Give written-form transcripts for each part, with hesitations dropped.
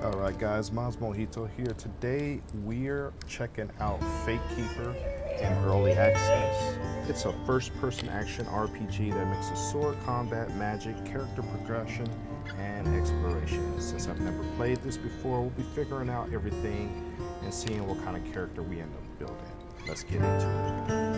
Alright guys, Maz Mojito here. Today we're checking out Fatekeeper in early access. It's a first-person action RPG that mixes sword combat, magic, character progression, and exploration. Since I've never played this before, we'll be figuring out everything and seeing what kind of character we end up building. Let's get into it.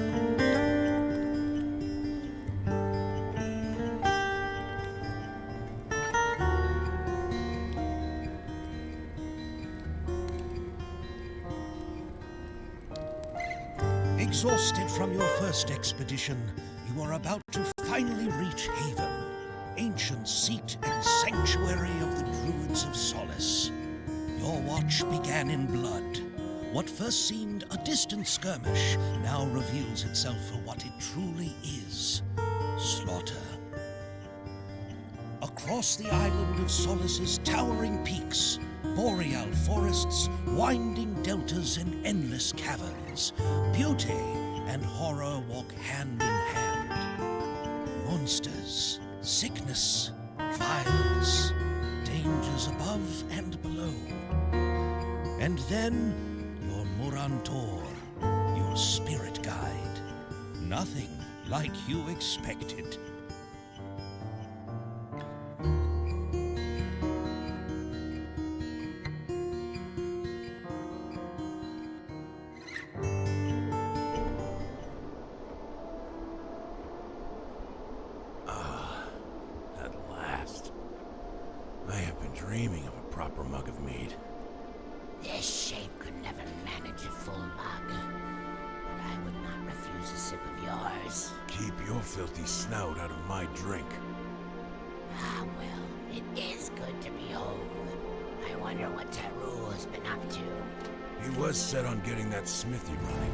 Exhausted from your first expedition, you are about to finally reach Haven, ancient seat and sanctuary of the Druids of Solace. Your watch began in blood. What first seemed a distant skirmish now reveals itself for what it truly is: slaughter. Across the island of Solace's towering peaks, boreal forests, winding deltas, and endless caverns, beauty and horror walk hand in hand. Monsters, sickness, violence, dangers above and below. And then, your Murantor, your spirit guide. Nothing like you expected. Dreaming of a proper mug of mead. This shape could never manage a full mug, but I would not refuse a sip of yours. Keep your filthy snout out of my drink. Ah, well, it is good to be home. I wonder what Taru has been up to. He was set on getting that smithy running.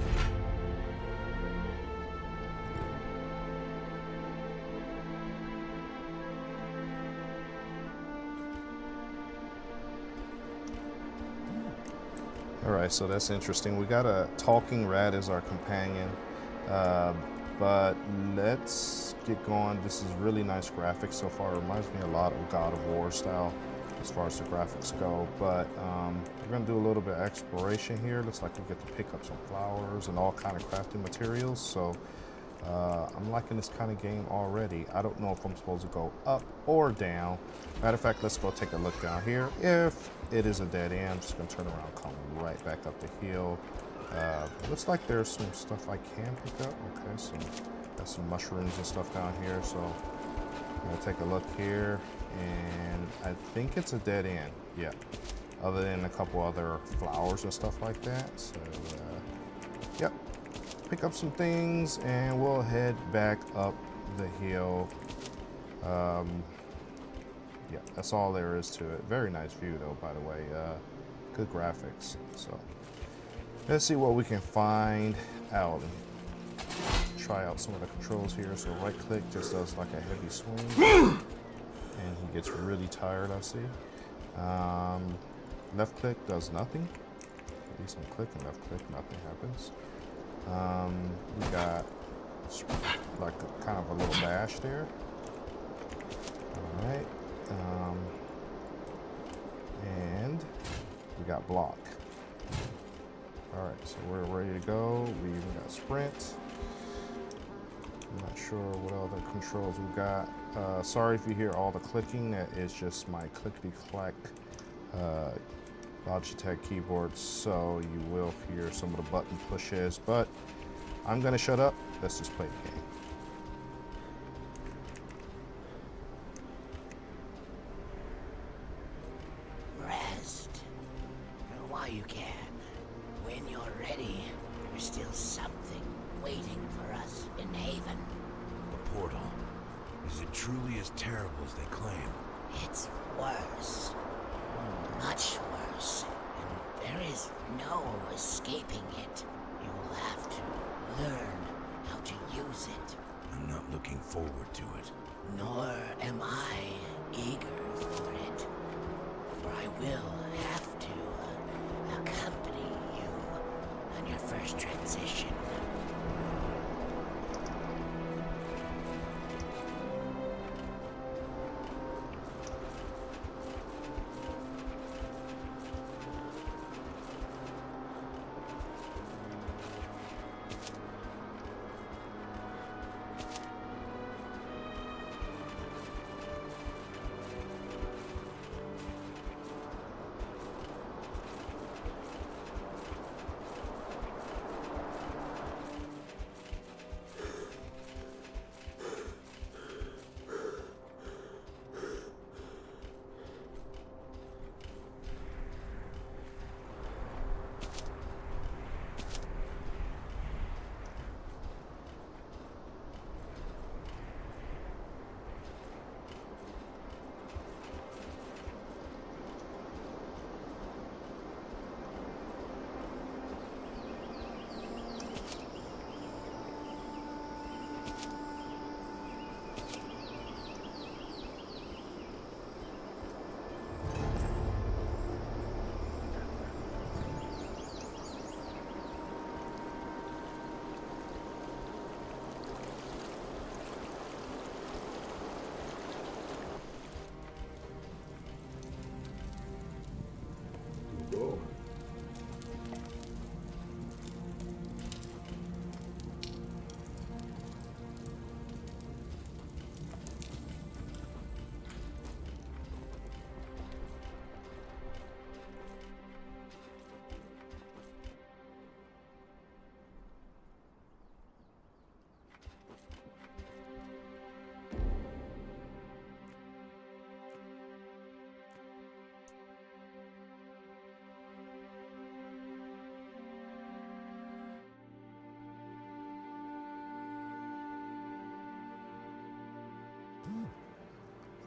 Alright, so that's interesting. We got a talking rat as our companion, but let's get going. This is really nice graphics so far. It reminds me a lot of God of War style as far as the graphics go, but we're going to do a little bit of exploration here. Looks like we get to pick up some flowers and all kind of crafting materials, so I'm liking this kind of game already. I don't know if I'm supposed to go up or down. Matter of fact, let's go take a look down here. If it is a dead end, I'm just going to turn around, come right back up the hill. Looks like there's some stuff I can pick up. Okay, so got some mushrooms and stuff down here. So I'm going to take a look here, and I think it's a dead end. Yeah, other than a couple other flowers and stuff like that. So, yep. Pick up some things and we'll head back up the hill. Yeah, that's all there is to it. Very nice view though, by the way. Good graphics. So let's see what we can find out. Try out some of the controls here. So right click just does like a heavy swing, and he gets really tired, I see. Left click does nothing. At least I'm clicking left click, nothing happens. We got like kind of a little dash there. All right. And we got block. All right, so we're ready to go. We even got sprint. I'm not sure what other controls we got. Sorry if you hear all the clicking. That is just my clickety-clack Logitech keyboard, so you will hear some of the button pushes, but I'm gonna shut up. Let's just play the game. Rest. While you can. When you're ready, there's still something waiting for us in Haven. The portal. Is it truly as terrible as they claim? It's worse. Much worse. And there is no escaping it. You will have to learn how to use it. I'm not looking forward to it. Nor am I eager for it. For I will have to accompany you on your first transition.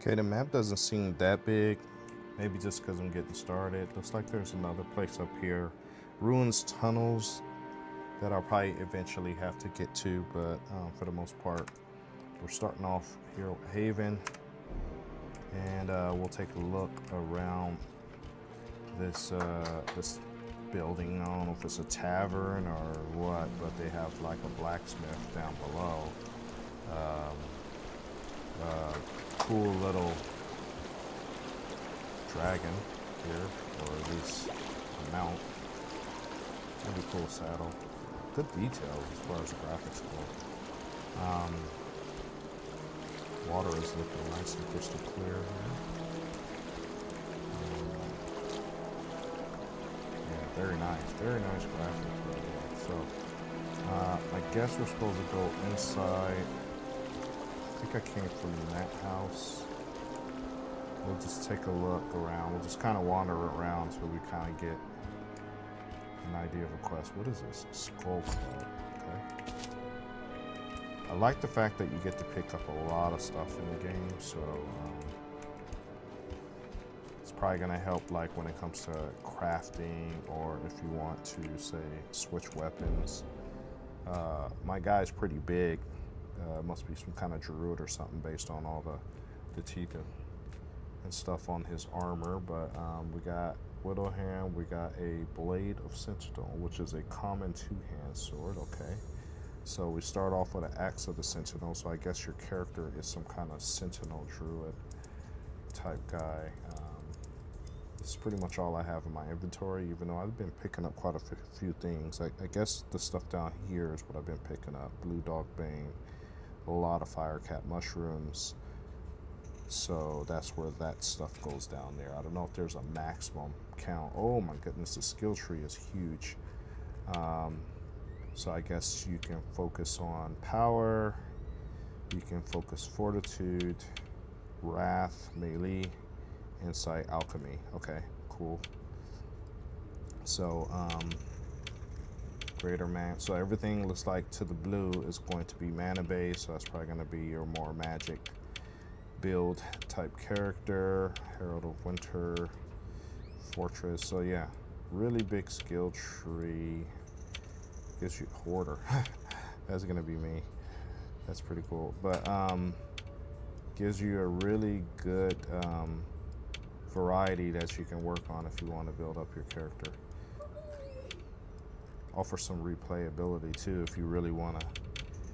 Okay, the map doesn't seem that big. Maybe just because I'm getting started. Looks like there's another place up here. Ruins tunnels that I'll probably eventually have to get to, but for the most part, we're starting off here at Haven. And we'll take a look around this this building. I don't know if it's a tavern or what, but they have like a blacksmith down below. Cool little dragon here, or at least a mount. Pretty cool saddle. Good details as far as the graphics go. Water is looking nice and crystal clear here. Yeah, very nice graphics. So, I guess we're supposed to go inside. I think I came from that house. We'll just take a look around. We'll just kind of wander around so we kind of get an idea of a quest. What is this? Skull Club. Okay. I like the fact that you get to pick up a lot of stuff in the game, so it's probably going to help like when it comes to crafting, or if you want to, say, switch weapons. My guy's pretty big. Must be some kind of druid or something based on all the teeth and stuff on his armor. But we got Widowhand, we got a Blade of Sentinel, which is a common two-hand sword. Okay, so we start off with an Axe of the Sentinel, so I guess your character is some kind of Sentinel druid type guy. This is pretty much all I have in my inventory, even though I've been picking up quite a few things. I guess the stuff down here is what I've been picking up. Blue Dog Bane, a lot of Firecat mushrooms. So that's where that stuff goes down there. I don't know if there's a maximum count. Oh my goodness, the skill tree is huge. So I guess you can focus on power, you can focus fortitude, wrath, melee, insight, alchemy. Okay, cool. So greater man. So everything looks like to the blue is going to be mana based. So that's probably going to be your more magic build type character. Herald of Winter, Fortress. So yeah, really big skill tree. Gives you Hoarder. That's gonna be me. That's pretty cool. But gives you a really good variety that you can work on if you want to build up your character. Offers some replayability too if you really want to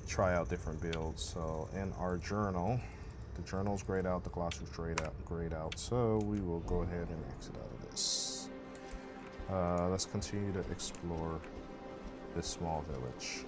try out different builds. So in our journal, the journal's grayed out, the glossary's grayed out. So we will go ahead and exit out of this. Let's continue to explore this small village.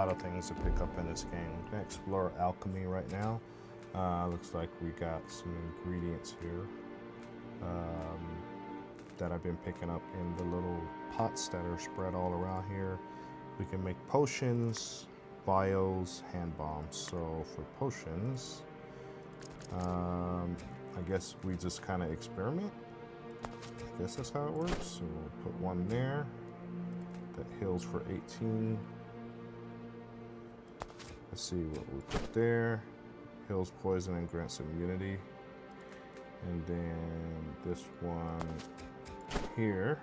lot of things to pick up in this game. We're gonna explore alchemy right now. Looks like we got some ingredients here that I've been picking up in the little pots that are spread all around here. We can make potions, vials, hand bombs. So for potions, I guess we just kind of experiment. I guess that's how it works. So we'll put one there that heals for 18. Let's see what we put there. Heals poison and grants immunity. And then this one here.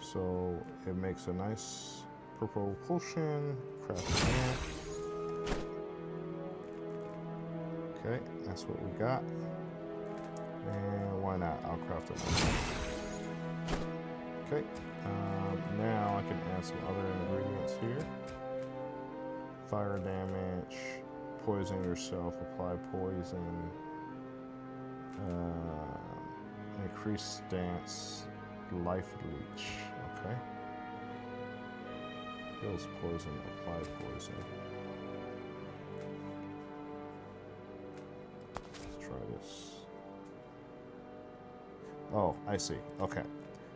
So it makes a nice purple potion. Craft that. Okay, that's what we got. And why not? I'll craft it. Okay, now I can add some other ingredients here. Fire damage, poison yourself, apply poison, increase stance, life leech. Okay. Heals poison, apply poison. Let's try this. Oh, I see. Okay.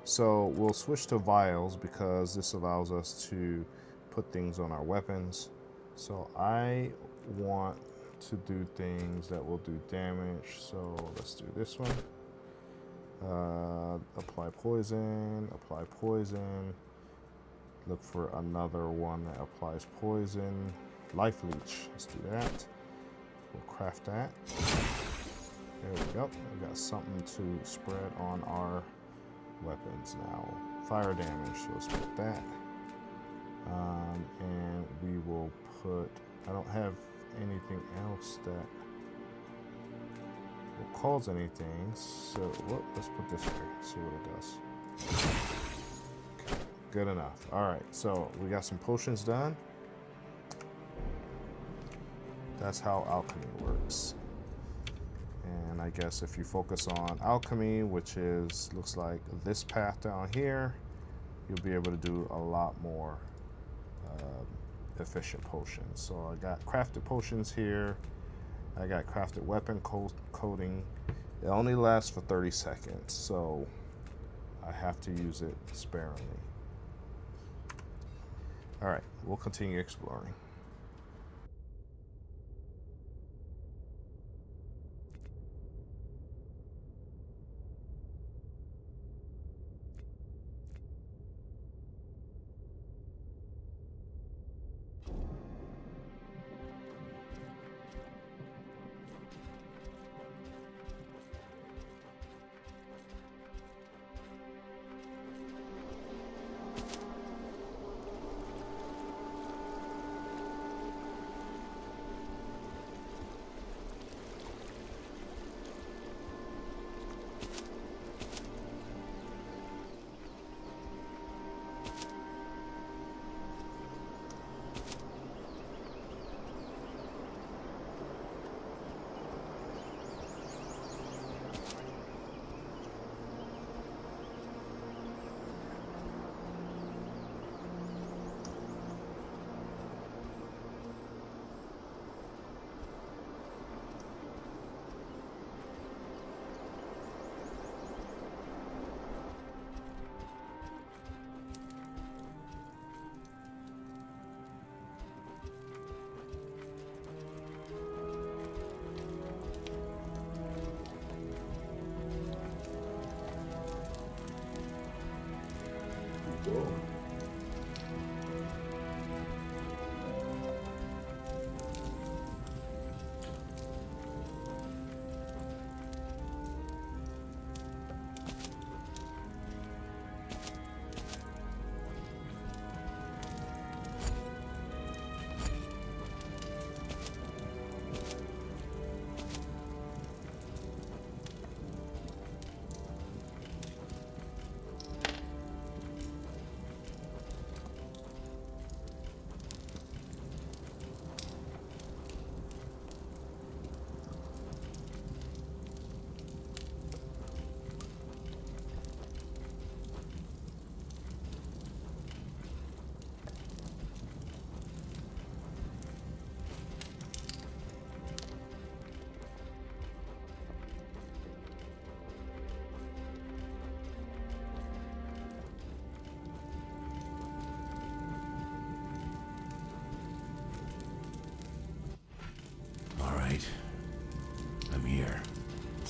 So we'll switch to vials because this allows us to put things on our weapons. So I want to do things that will do damage. So let's do this one. Apply poison, apply poison. Look for another one that applies poison. Life leech, let's do that. We'll craft that. There we go. We got something to spread on our weapons now. Fire damage, so let's put that. And we will put, I don't have anything else that will cause anything, so let's put this here, see what it does. Okay, good enough. All right, so we got some potions done. That's how alchemy works. And I guess if you focus on alchemy, which is, looks like this path down here, you'll be able to do a lot more efficient potions. So I got crafted potions here. I got crafted weapon coating. It only lasts for 30 seconds, so I have to use it sparingly. All right, we'll continue exploring.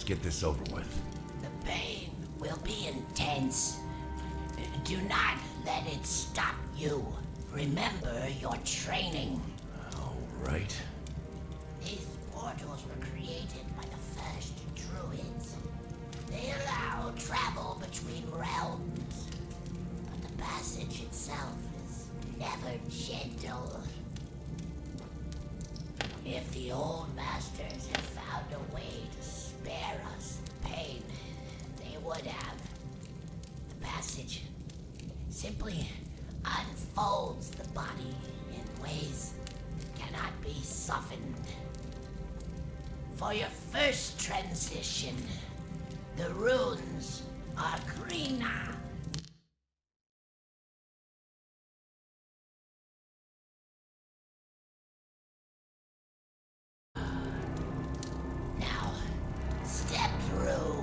get this over with. The pain will be intense. Do not let it stop you. Remember your training. All right. These portals were created by the first druids. They allow travel between realms. But the passage itself is never gentle. If the old masters had found a way to spare us the pain, they would have. The passage simply unfolds the body in ways that cannot be softened. For your first transition, the runes are greener. Now, step through.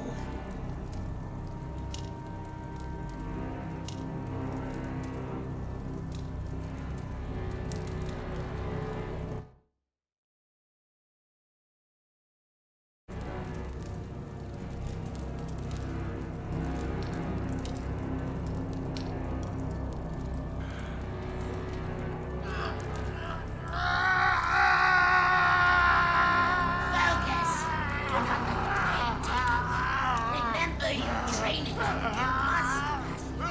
Focus! Do not let the pain take you. Remember your training. You must pass through.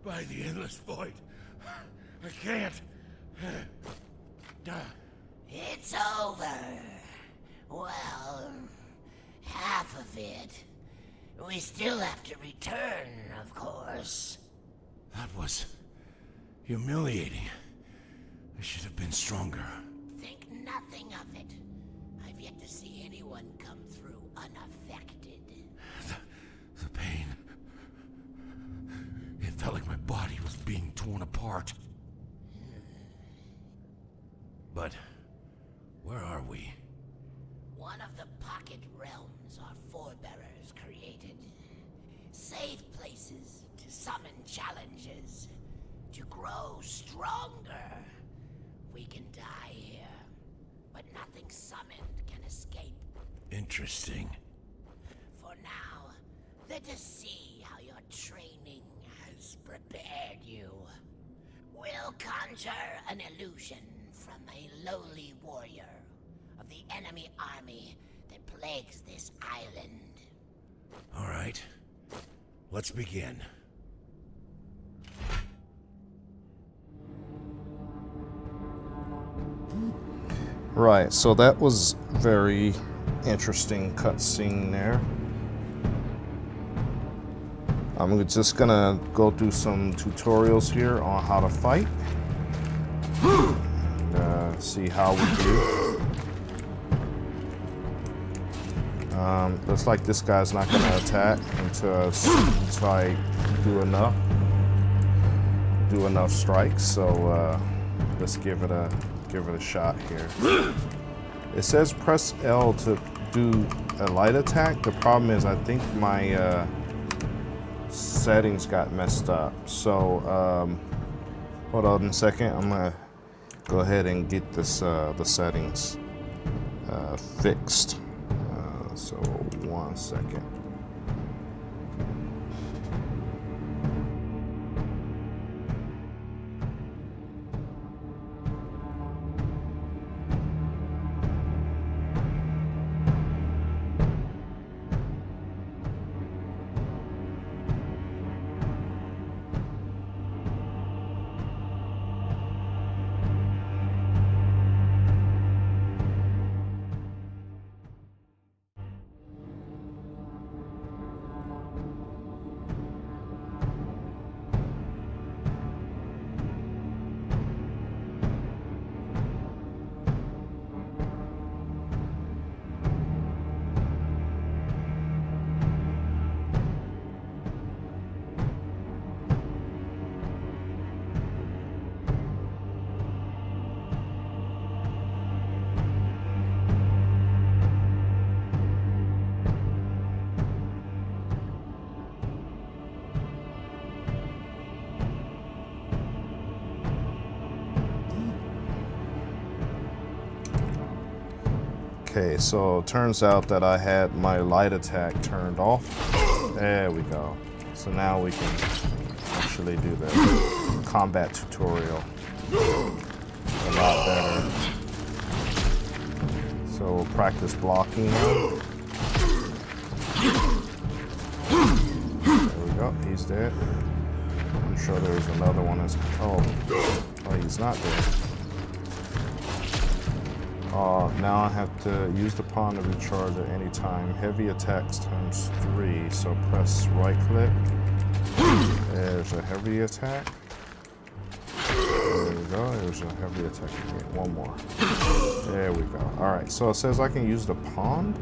By the endless void. I can't. It's over. Well, half of it. We still have to return, of course. That was humiliating. I should have been stronger. Think nothing of it. I've yet to see anyone come through unaffected. The pain. It felt like my body was being torn apart. But where are we? One of the pocket realms our forebearers created. Safe places to summon challenges. To grow stronger. We can die here, but nothing summoned can escape. Interesting. For now, let us see how your training has prepared you. We'll conjure an illusion from a lowly warrior of the enemy army that plagues this island. All right. Let's begin. Right, so that was very interesting cutscene there. I'm just gonna go through some tutorials here on how to fight. See how we do. Looks like this guy's not gonna attack until I do enough strikes. So let's give it a shot here. It says press L to do a light attack. The problem is I think my settings got messed up. So hold on a second. I'm gonna go ahead and get this the settings fixed. So 1 second. Okay, so it turns out that I had my light attack turned off. There we go. So now we can actually do the combat tutorial a lot better. So we'll practice blocking now. There we go, he's dead. I'm sure there's another one that's, oh, he's not dead. Now I have to use the pawn to recharge at any time. Heavy attacks times 3, so press right click. There's a heavy attack. There we go, there's a heavy attack again. One more. There we go. Alright, so it says I can use the pawn?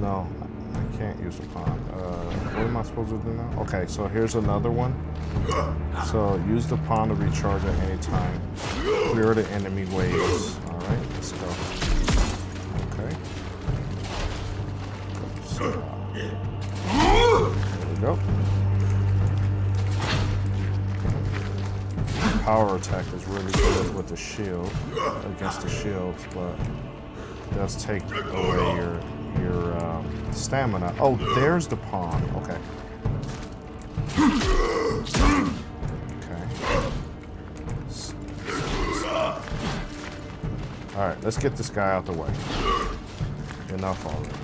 No, I can't use the pawn. What am I supposed to do now? Okay, so here's another one. So use the pawn to recharge at any time. Clear the enemy waves. Alright, let's go. Okay. So, there we go. Power attack is really good with the shield, against the shields, but it does take away your stamina. Oh, there's the pawn. Okay. Okay. All right, let's get this guy out the way. Enough already.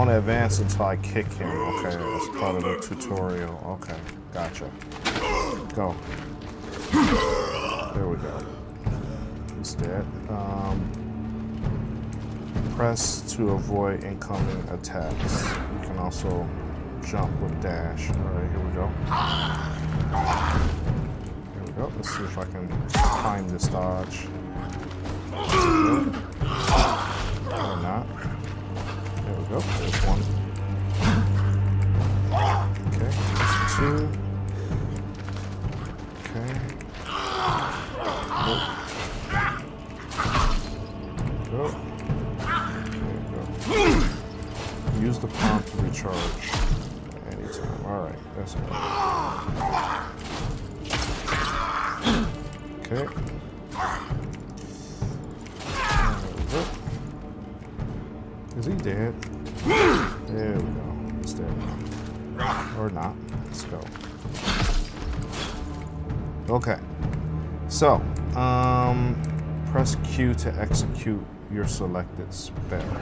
Advance until I kick him. Okay, that's part of the tutorial. Okay, gotcha. Go. There we go. He's dead. Press to avoid incoming attacks. You can also jump with dash. Alright, here we go. Here we go. Let's see if I can time this dodge. Or not. There we go. There's one. Okay. There's 2. Okay. Go. There we go. Use the pawn to recharge anytime. Alright, that's good. Okay. Is he dead? There we go. He's dead now. Or not. Let's go. Okay. So, press Q to execute your selected spell.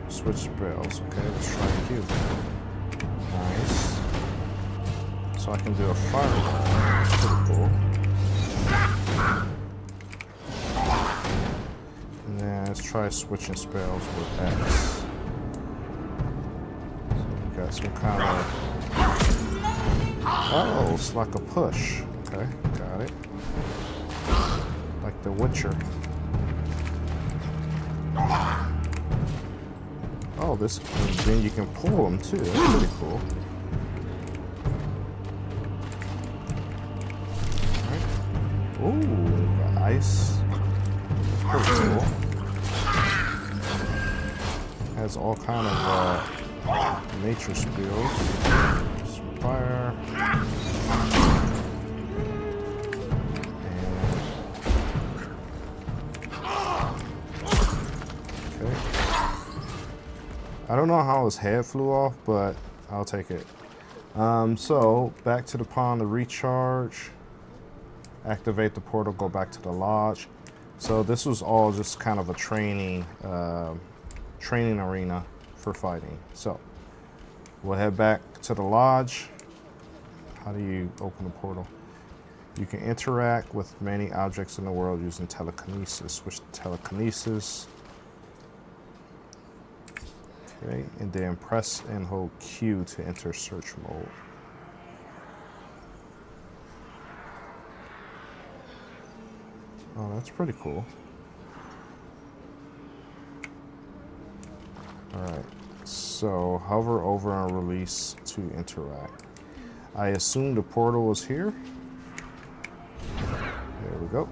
Switch spells. Okay, let's try Q. Nice. So I can do a fireball. That's pretty cool. And then let's try switching spells with X. So we got some kind of... Oh, it's like a push. Okay, got it. Like the Witcher. Oh, this... Then you can pull them too. That's pretty cool. Alright. Ooh, got ice. That's pretty cool. Has all kind of nature spells. Some fire. Okay. I don't know how his head flew off, but I'll take it. So back to the pawn to recharge. Activate the portal, go back to the lodge. So this was all just kind of a training arena for fighting. So we'll head back to the lodge. How do you open the portal? You can interact with many objects in the world using telekinesis. Switch to telekinesis. Okay, and then press and hold Q to enter search mode. Oh, that's pretty cool. All right. So hover over and release to interact. I assume the portal is here. There we go.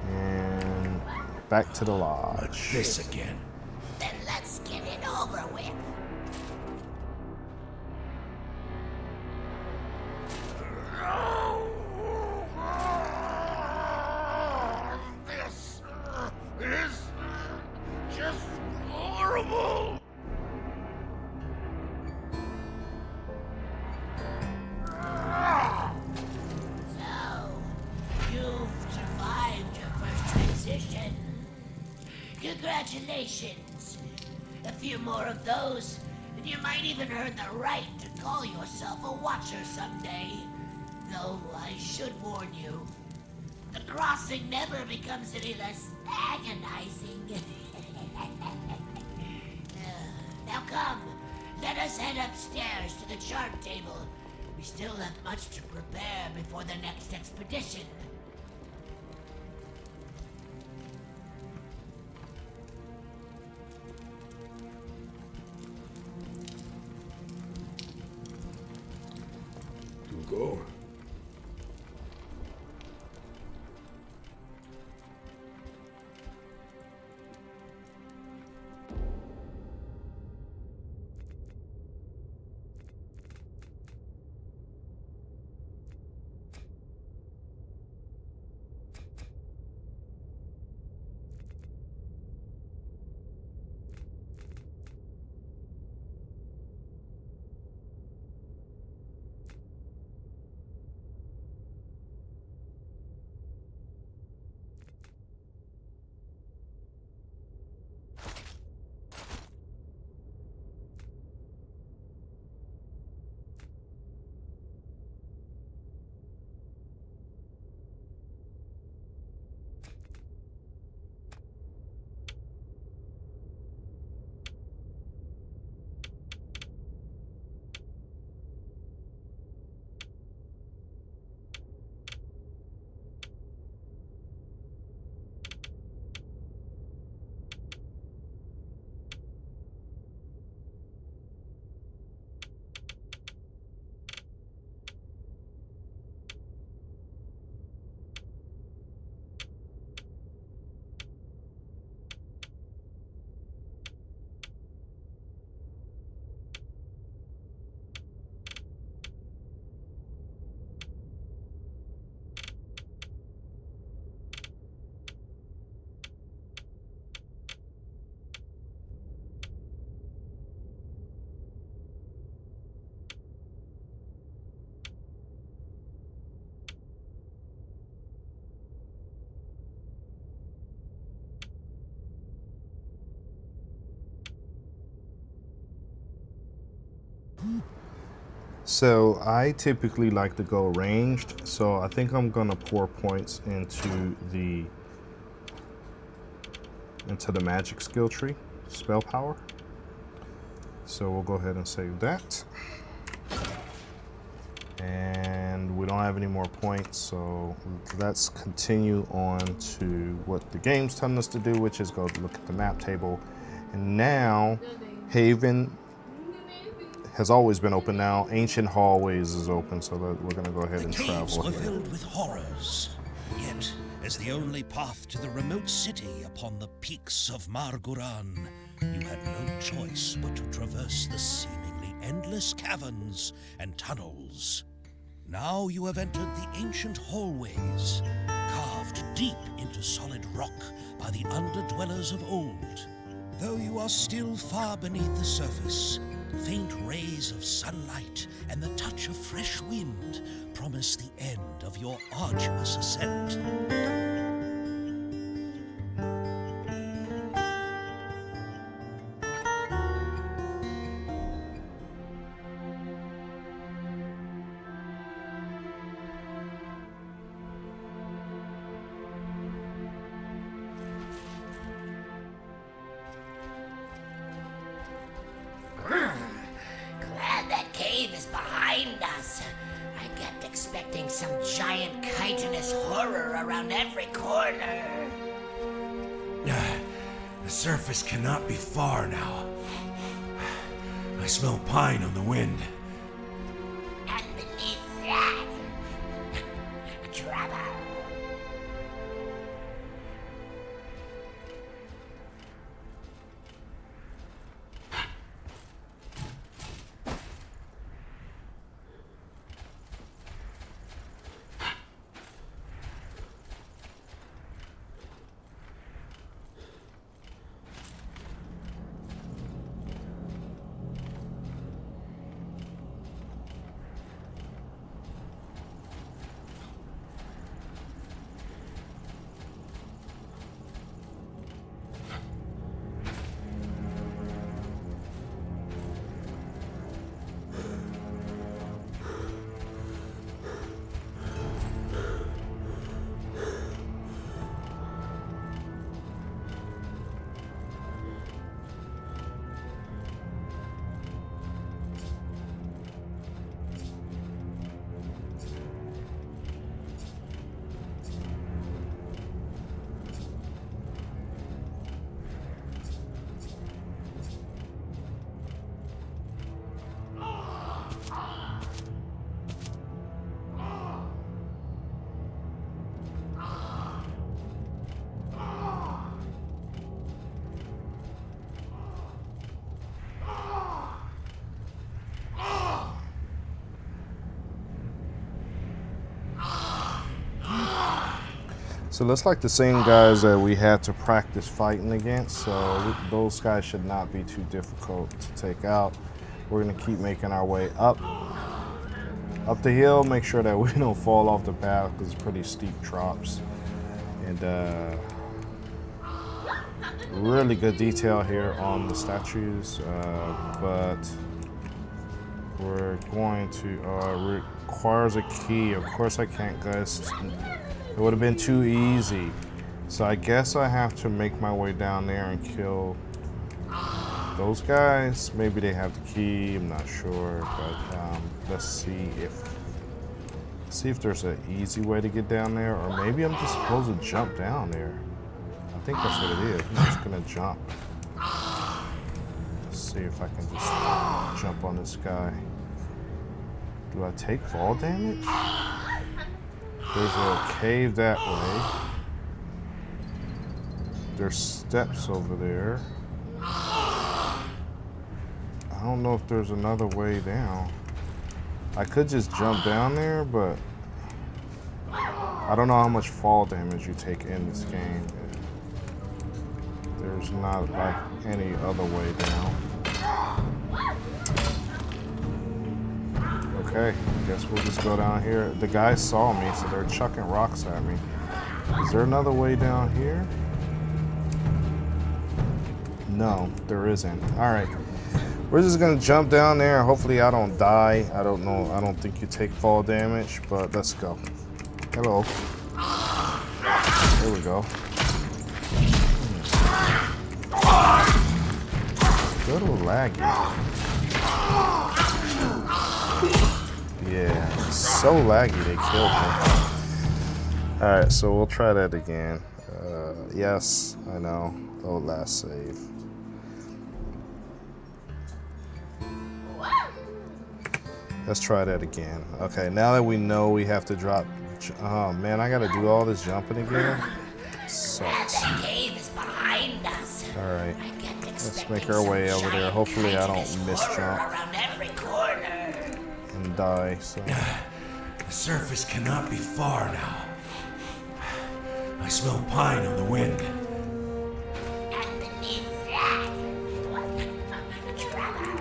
And back to the lodge. This again. Then let's get it over with. This is just horrible. So, you've survived your first transition. Congratulations. A few more of those, and you might even earn the right to call yourself a Watcher someday. Though I should warn you, the crossing never becomes any less agonizing. Now come, let us head upstairs to the chart table. We still have much to prepare before the next expedition. You go. So I typically like to go ranged, so I think I'm gonna pour points into the magic skill tree, spell power. So we'll go ahead and save that. And we don't have any more points, so let's continue on to what the game's telling us to do, which is go look at the map table. And now Haven has always been open. Now Ancient Hallways is open, so that we're going to go ahead and Caves travel were here. filled with horrors, yet as the only path to the remote city upon the peaks of Marguran, you had no choice but to traverse the seemingly endless caverns and tunnels. Now you have entered the ancient hallways, carved deep into solid rock by the underdwellers of old. Though you are still far beneath the surface, faint rays of sunlight and the touch of fresh wind promise the end of your arduous ascent. Glad that cave is behind us. I kept expecting some giant chitinous horror around every corner. The The surface cannot be far now. I smell pine on the wind. And beneath that, trouble. So looks like the same guys that we had to practice fighting against, so those guys should not be too difficult to take out. We're gonna keep making our way up the hill, make sure that we don't fall off the path because it's pretty steep drops. And really good detail here on the statues, but we're going to, requires a key. Of course I can't, guys. It would have been too easy. So I guess I have to make my way down there and kill those guys. Maybe they have the key, I'm not sure, but let's see if there's an easy way to get down there, or maybe I'm just supposed to jump down there. I think that's what it is. I'm just gonna jump. Let's see if I can just jump on this guy. Do I take fall damage? There's a cave that way. There's steps over there. I don't know if there's another way down. I could just jump down there, but I don't know how much fall damage you take in this game. There's not like any other way down. Okay, I guess we'll just go down here. The guys saw me, so they're chucking rocks at me. Is there another way down here? No, there isn't. All right, we're just gonna jump down there. Hopefully I don't die. I don't know. I don't think you take fall damage, but let's go. Hello. There we go. A little laggy. Yeah, so laggy they killed me. Alright, so we'll try that again. Yes, I know. Oh, last save. Let's try that again. Okay, now that we know we have to drop... Oh man, I gotta do all this jumping again? Sucks. The cave is behind us. Alright, let's make our way over there. Hopefully I don't miss jump Around every corner. and die, so... The surface cannot be far now. I smell pine on the wind. And beneath that, trouble.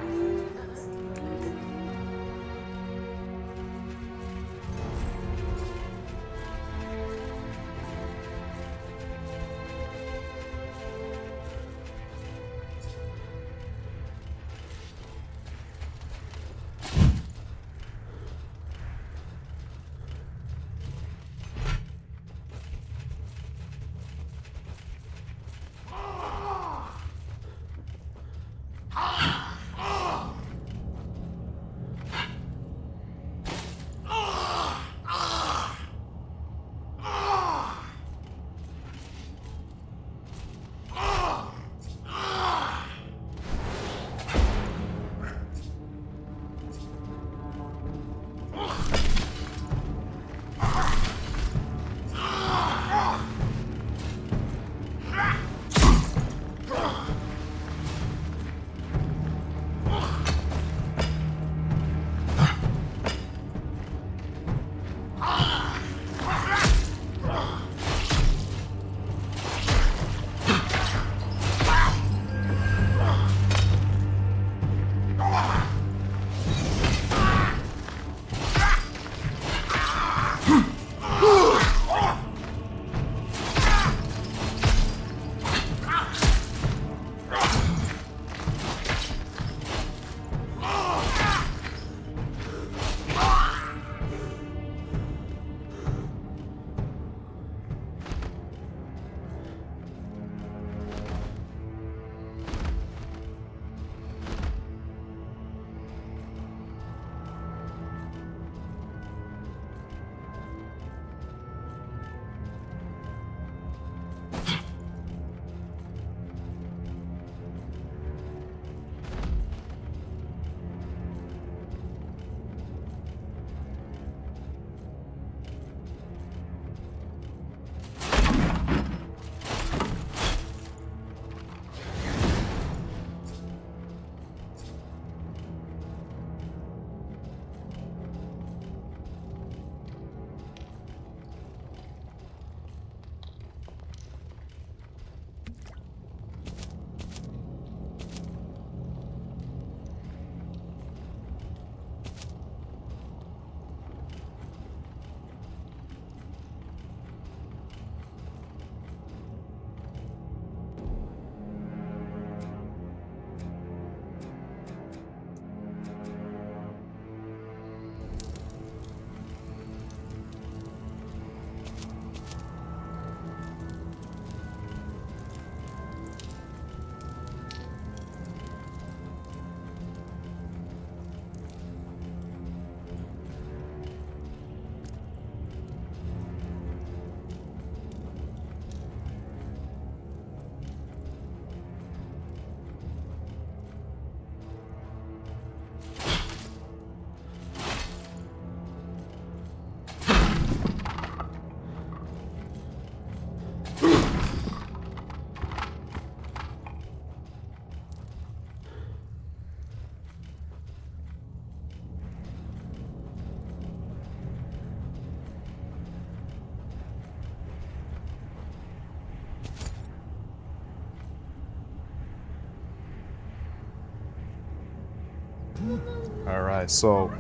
All right, so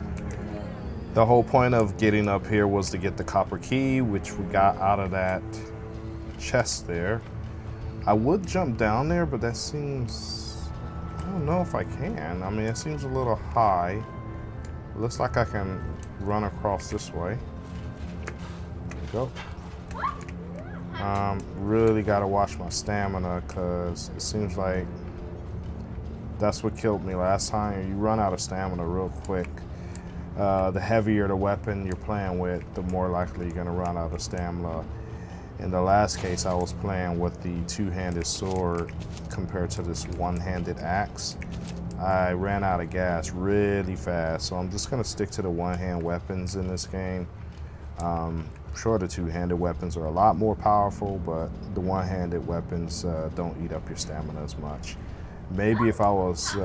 the whole point of getting up here was to get the copper key, which we got out of that chest there. I would jump down there, but that seems, I don't know if I can. I mean, it seems a little high. It looks like I can run across this way. There we go. Really gotta watch my stamina, because it seems like that's what killed me last time. You run out of stamina real quick. The heavier the weapon you're playing with, the more likely you're gonna run out of stamina. In the last case, I was playing with the two-handed sword compared to this one-handed axe. I ran out of gas really fast, so I'm just gonna stick to the one-hand weapons in this game. Sure, the two-handed weapons are a lot more powerful, but the one-handed weapons don't eat up your stamina as much. Maybe if I was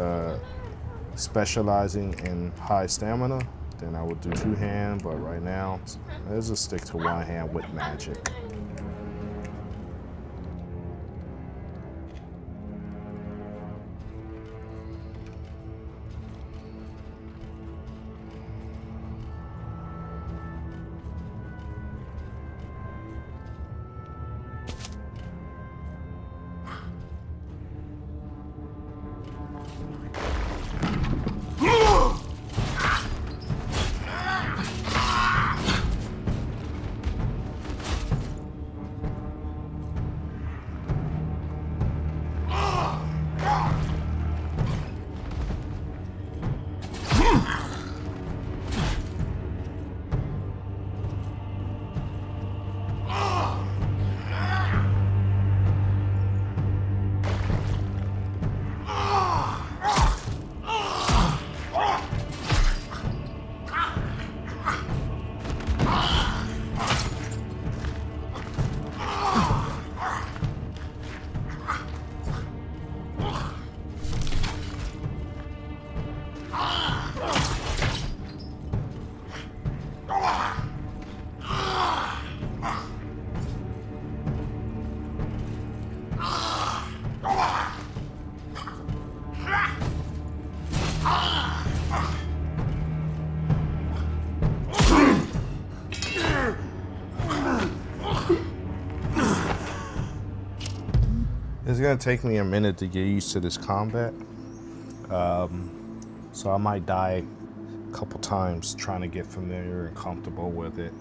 specializing in high stamina, then I would do two-hand, but right now, let's just stick to one-hand with magic. It's gonna take me a minute to get used to this combat, so I might die a couple times trying to get familiar and comfortable with it.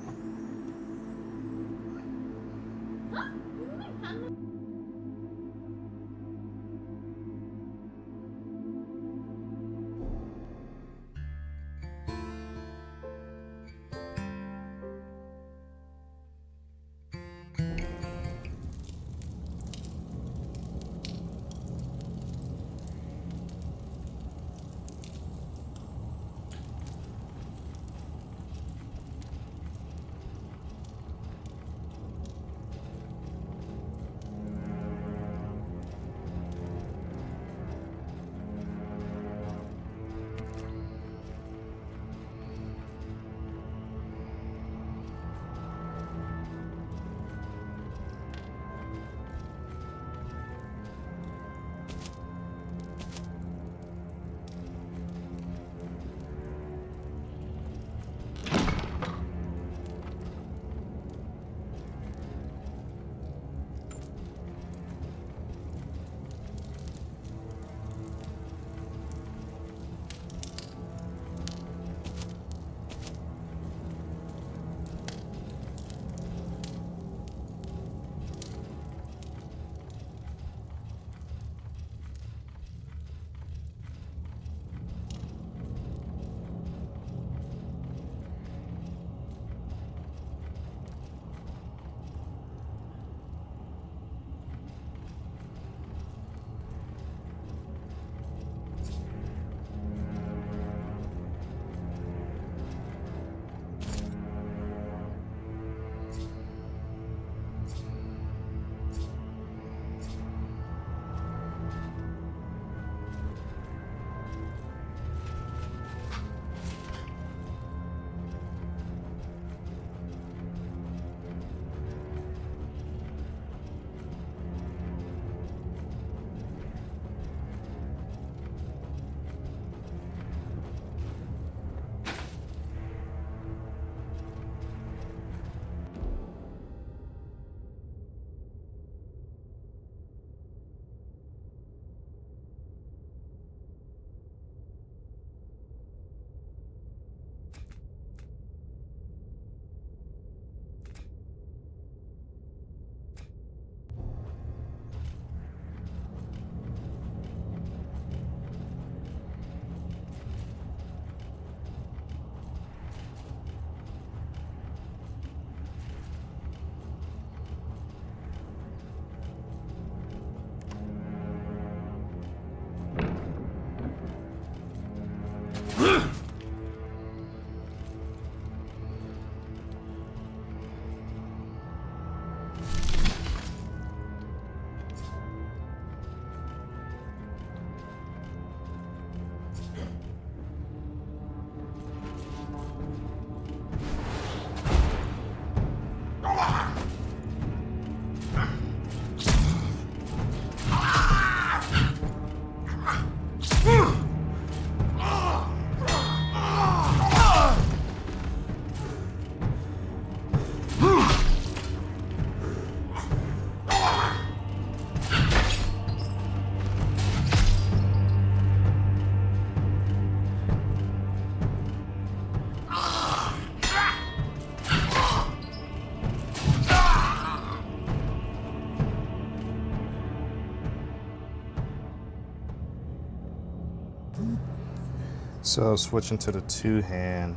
So switching to the two-hand,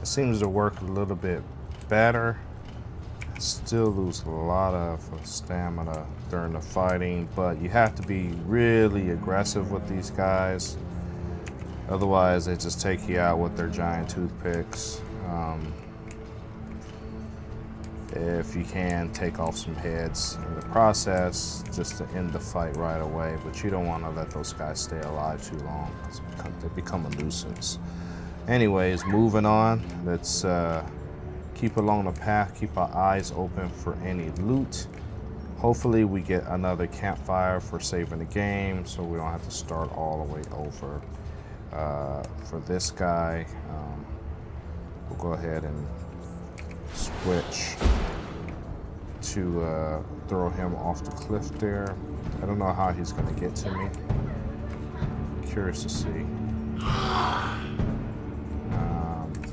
it seems to work a little bit better. I still lose a lot of stamina during the fighting, but you have to be really aggressive with these guys. Otherwise, they just take you out with their giant toothpicks. If you can, take off some heads in the process just to end the fight right away, but you don't want to let those guys stay alive too long because they become a nuisance. Anyways, moving on, let's keep along the path, keep our eyes open for any loot. Hopefully we get another campfire for saving the game so we don't have to start all the way over. For this guy, we'll go ahead and switch to throw him off the cliff there. I don't know how he's going to get to me. Curious to see.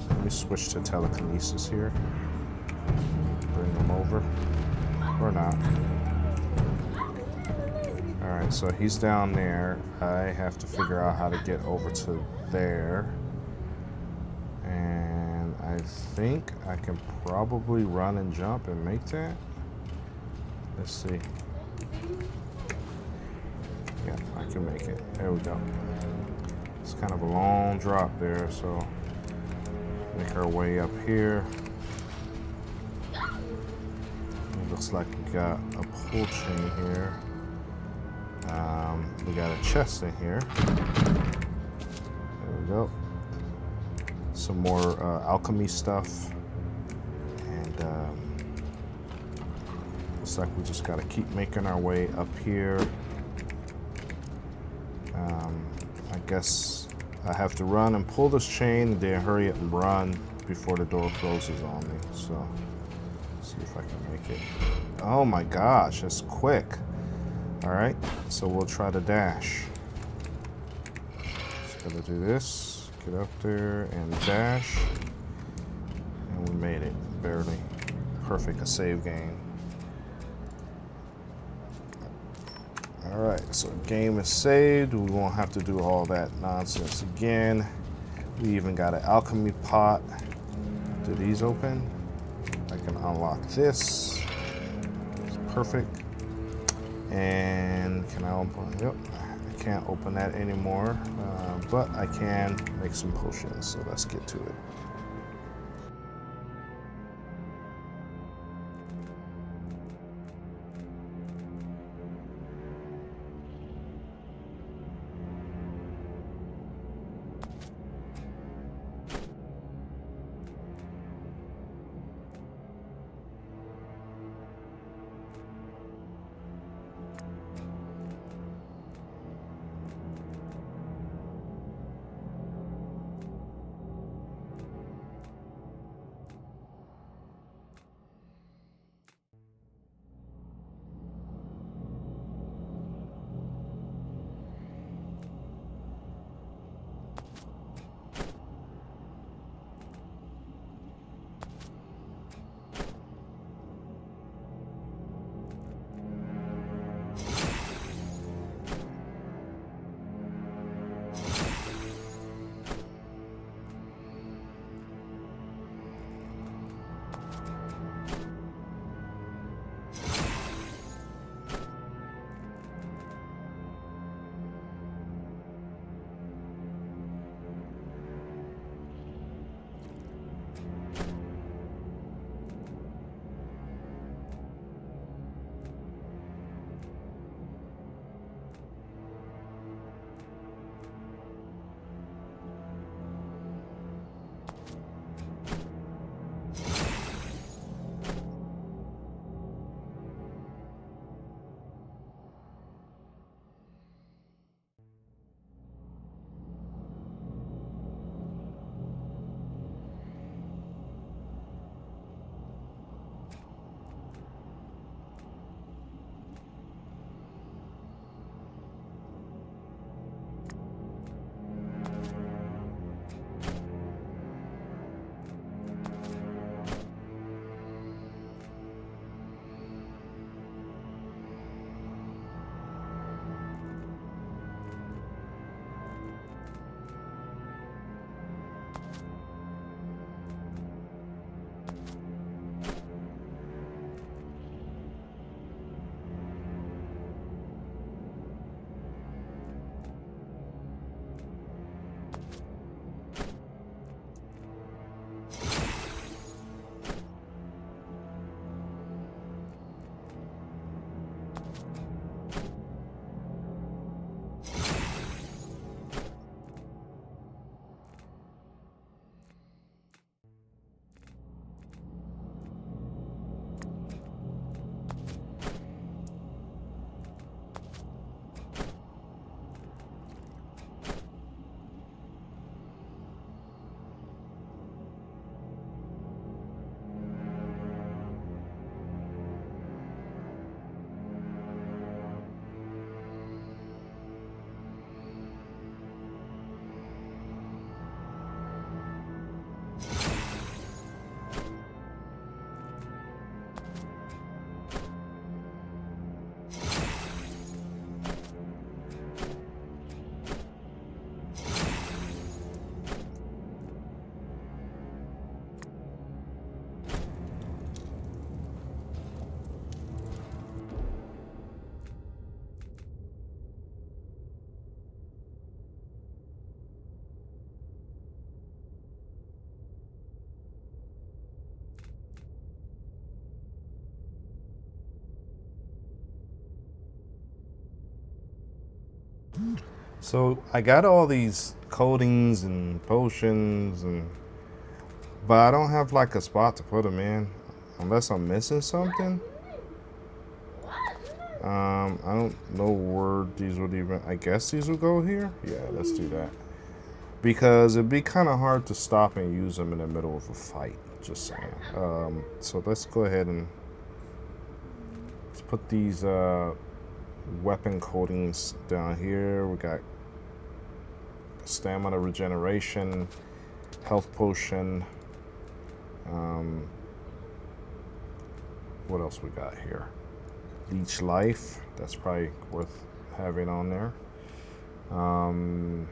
Let me switch to telekinesis here. Bring him over. Or not. Alright, so he's down there. I have to figure out how to get over to there. And I think I can probably run and jump and make that. Let's see. Yeah, I can make it. There we go. It's kind of a long drop there, so make our way up here. It looks like we got a pull chain here. We got a chest in here. There we go. Some more alchemy stuff. And looks like we just got to keep making our way up here. I guess I have to run and pull this chain and then hurry up and run before the door closes on me. So, let's see if I can make it. Oh my gosh, that's quick. All right, so we'll try to dash. Just gotta do this, get up there and dash. And we made it, barely. Perfect, a save game. All right, so game is saved. We won't have to do all that nonsense again. We even got an alchemy pot. Do these open? I can unlock this. It's perfect. And can I open? Yep, I can't open that anymore, but I can make some potions. So let's get to it. So I got all these coatings and potions, but I don't have like a spot to put them in, unless I'm missing something. I don't know where these would even. I guess these would go here. Yeah, let's do that. Because it'd be kind of hard to stop and use them in the middle of a fight. Just saying. So let's go ahead and let's put these weapon coatings down here. We got stamina regeneration, health potion. What else we got here? Leech life. That's probably worth having on there. And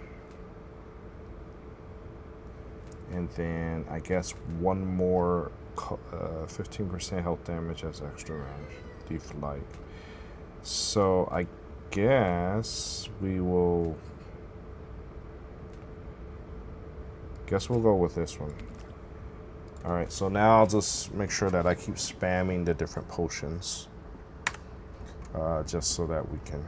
then I guess one more 15% health damage as extra range. Deep light. So I guess we'll go with this one. All right, so now I'll just make sure that I keep spamming the different potions, just so that we can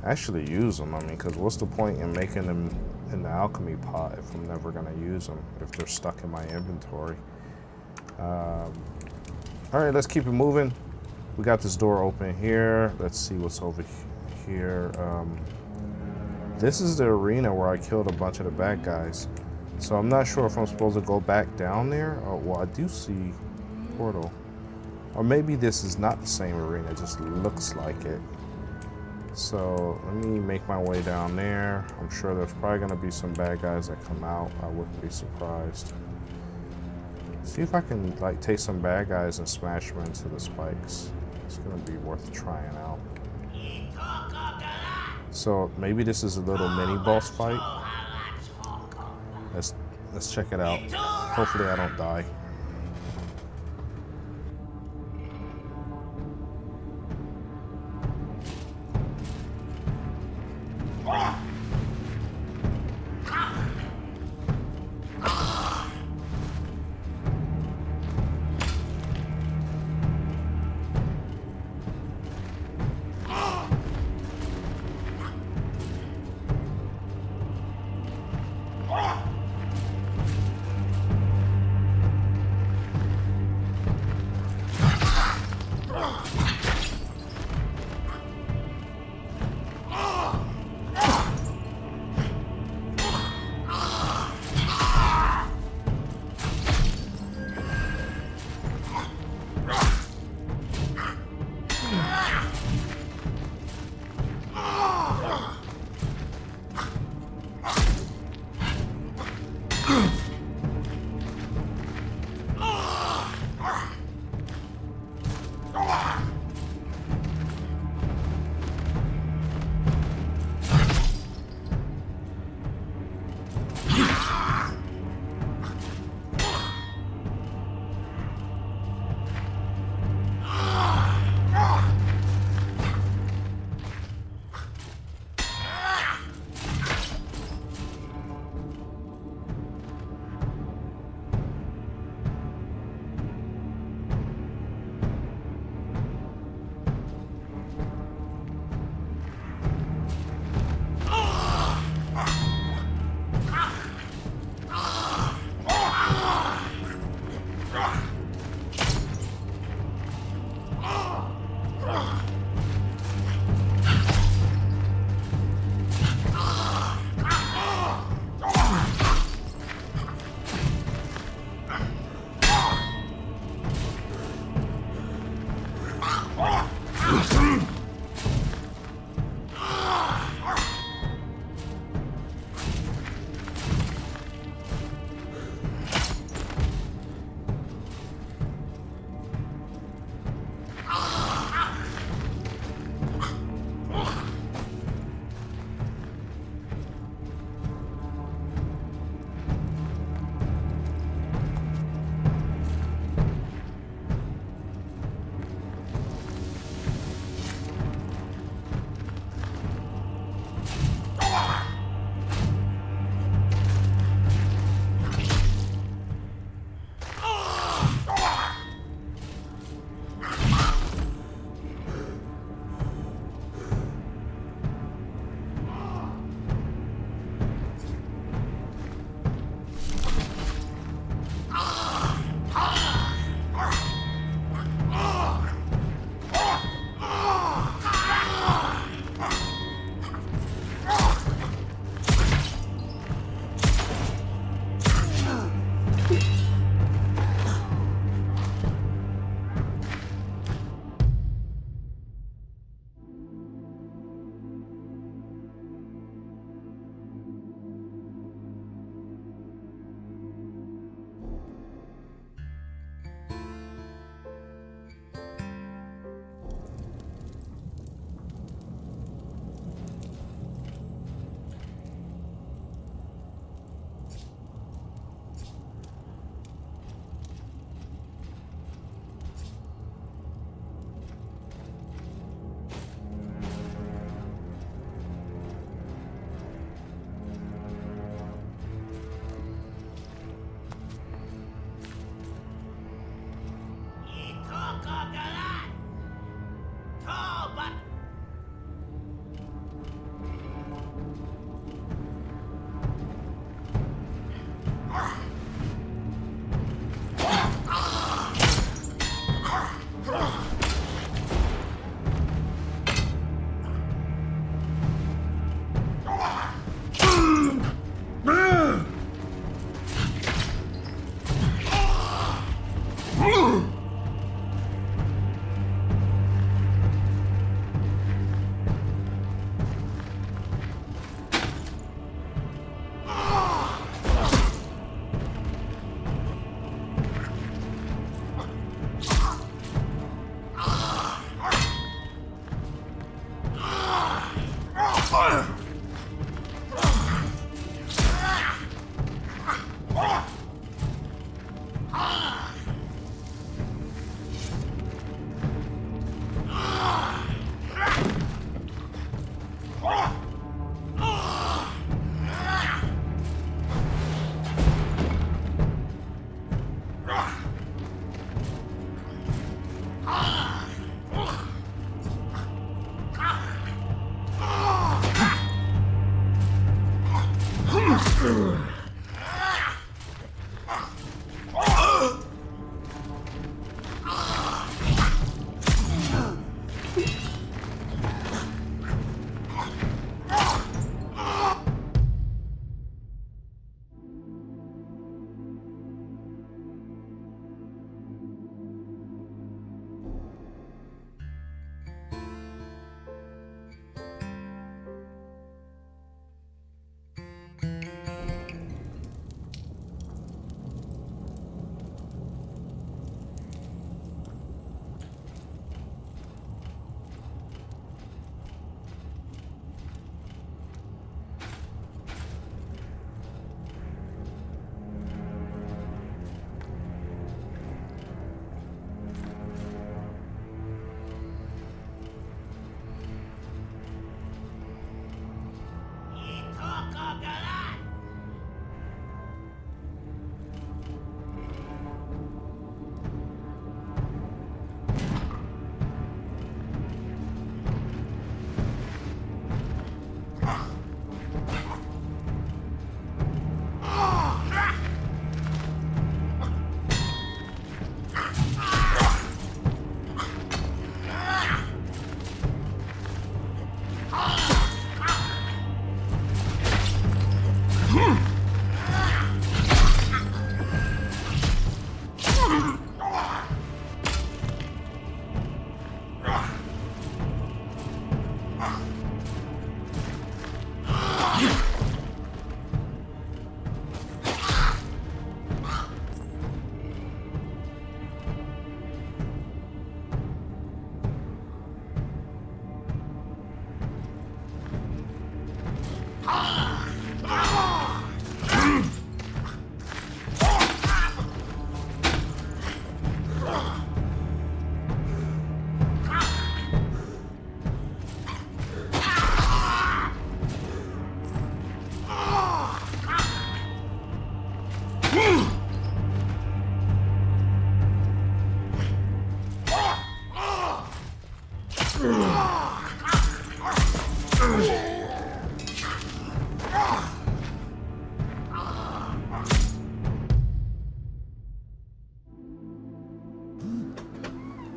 actually use them. I mean, because what's the point in making them in the alchemy pot if I'm never gonna use them, if they're stuck in my inventory? All right, let's keep it moving. We got this door open here. Let's see what's over here. This is the arena where I killed a bunch of the bad guys. So I'm not sure if I'm supposed to go back down there. Oh, well, I do see portal. Or maybe this is not the same arena, it just looks like it. So let me make my way down there. I'm sure there's probably gonna be some bad guys that come out. I wouldn't be surprised. See if I can like take some bad guys and smash them into the spikes. It's gonna be worth trying out. So maybe this is a little mini boss fight. Let's check it out. Hopefully I don't die.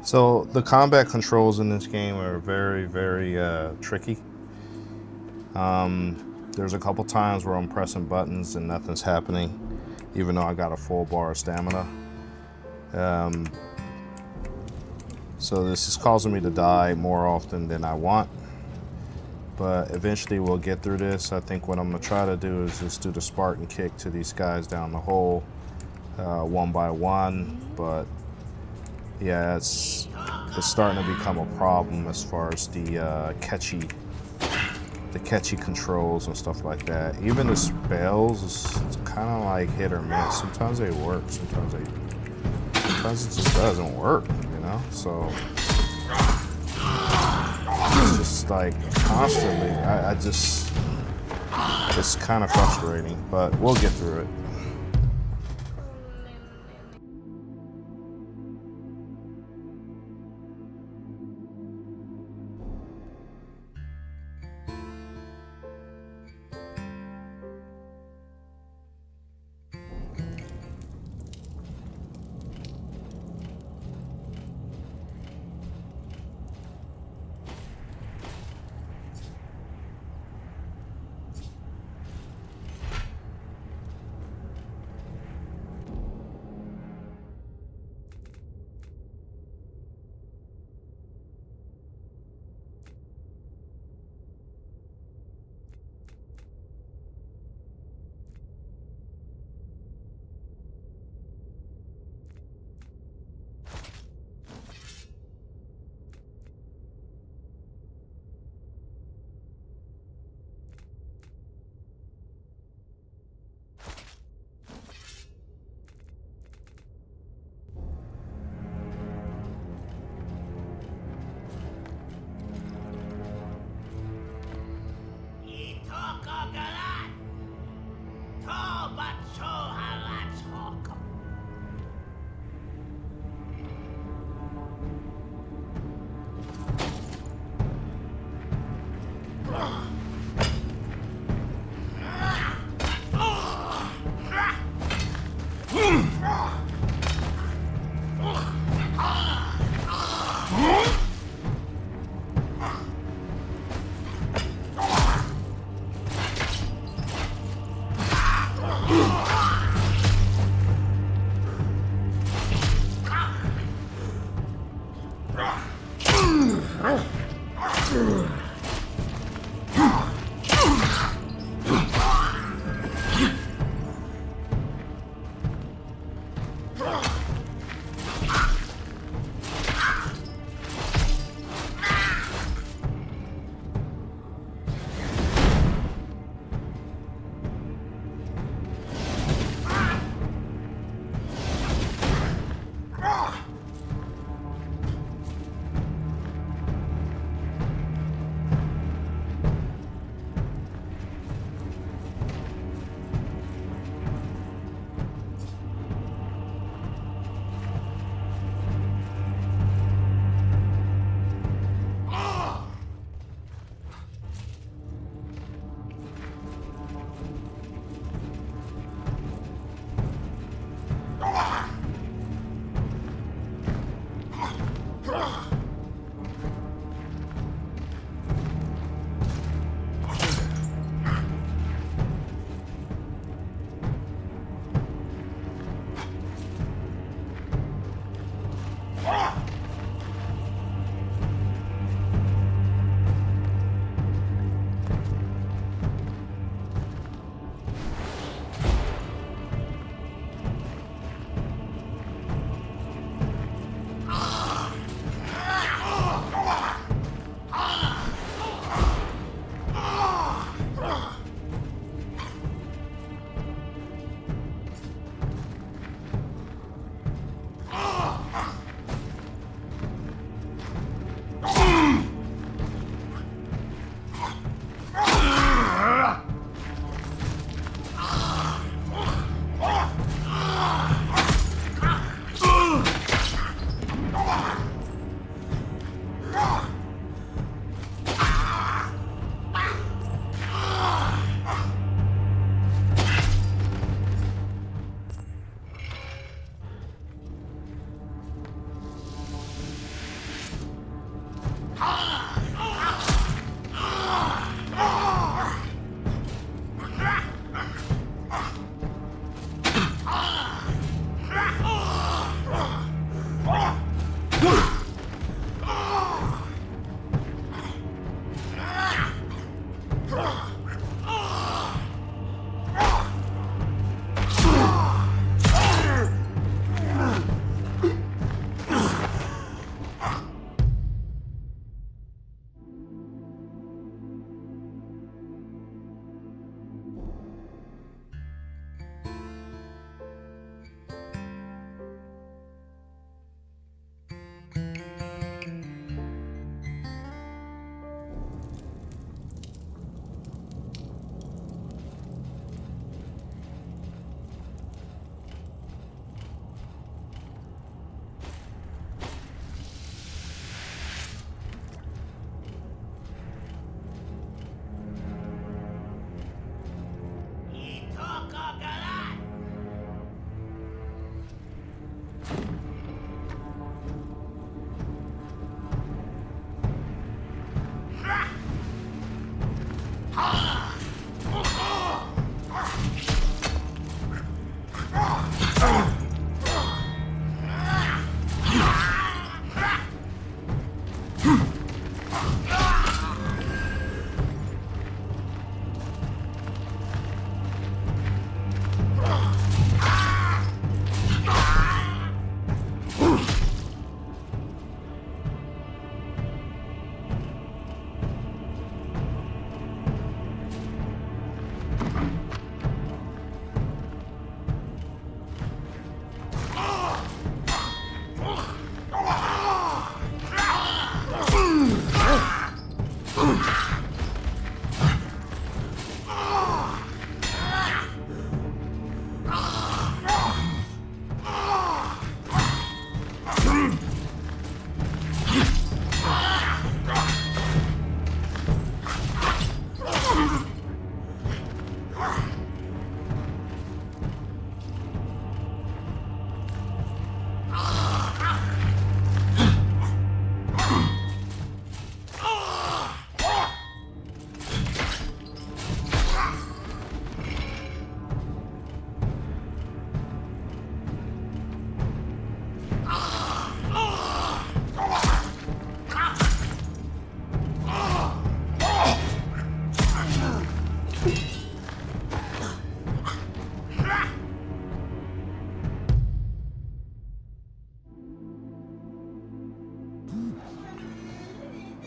So the combat controls in this game are very, very tricky. There's a couple times where I'm pressing buttons and nothing's happening, even though I got a full bar of stamina. So this is causing me to die more often than I want. But eventually we'll get through this. I think what I'm gonna try to do is just do the Spartan kick to these guys down the hole, one by one. But yeah, it's starting to become a problem as far as the catchy controls and stuff like that. Even the spells, it's kind of like hit or miss. Sometimes they work, sometimes it just doesn't work, you know? So it's just like constantly, it's kind of frustrating, but we'll get through it.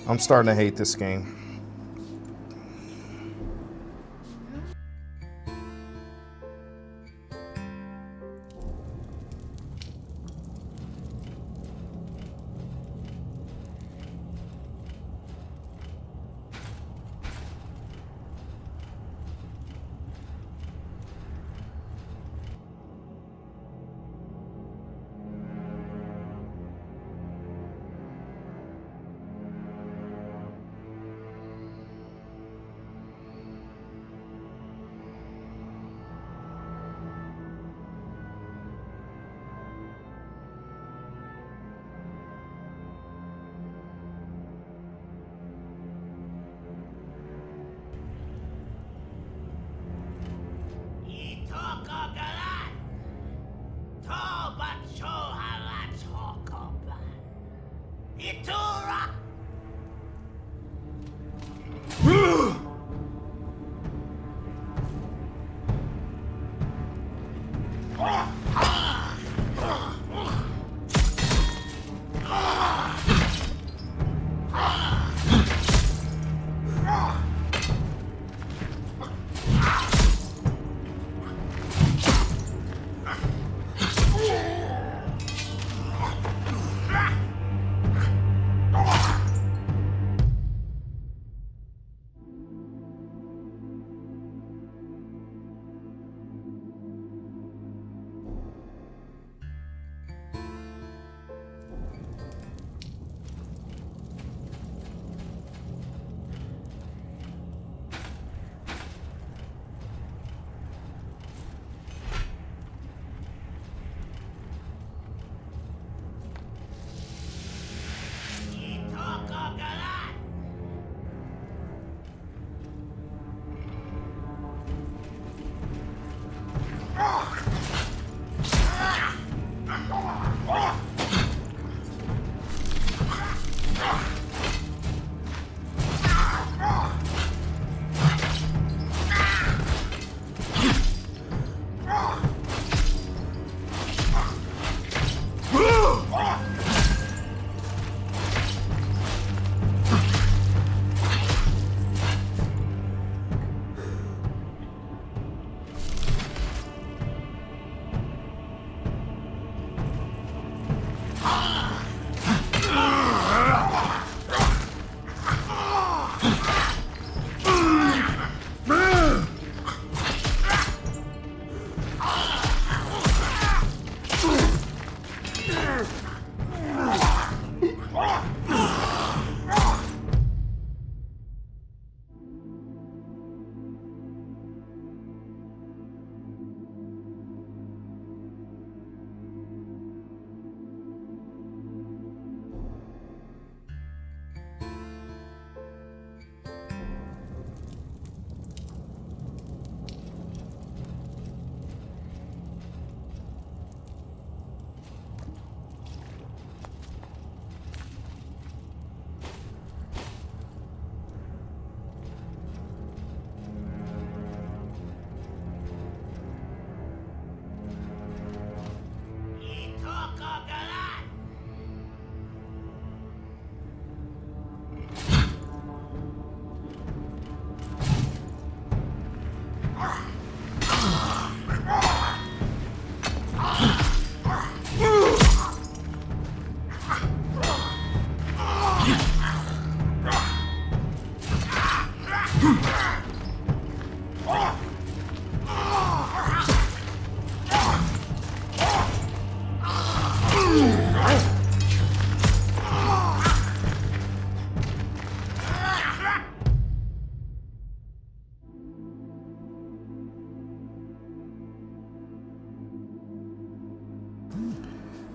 I'm starting to hate this game.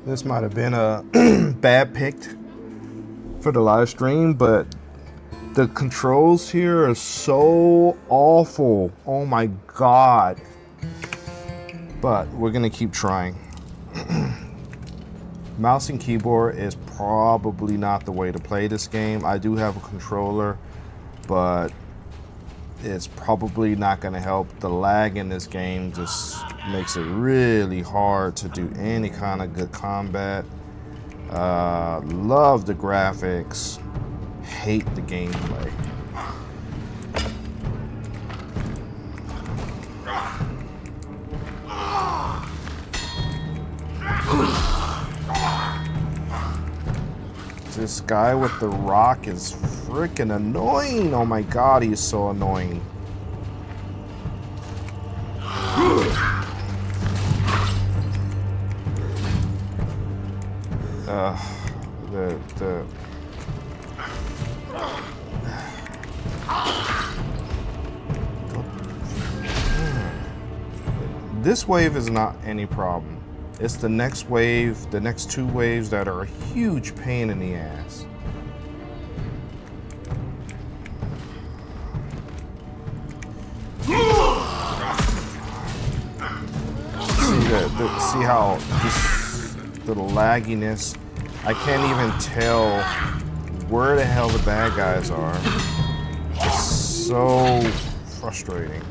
This might have been a bad pick for the live stream, but the controls here are so awful. Oh my God. But we're gonna keep trying. Mouse and keyboard is probably not the way to play this game. I do have a controller, but it's probably not gonna help. The lag in this game just makes it really hard to do any kind of good combat. Love the graphics. hate the gameplay. This guy with the rock is freaking annoying. Oh my god, he's so annoying. This wave is not any problem. It's the next wave, the next two waves that are a huge pain in the ass. See how this little lagginess, I can't even tell where the hell the bad guys are. It's so frustrating.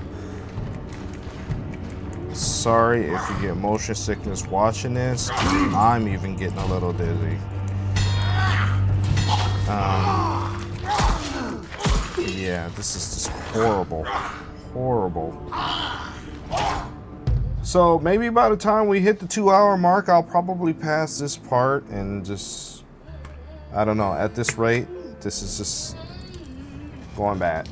Sorry if you get motion sickness watching this. I'm even getting a little dizzy. Yeah, this is just horrible. Horrible. So maybe by the time we hit the 2-hour mark, I'll probably pass this part and just, I don't know, at this rate, this is just going bad.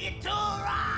Kitura!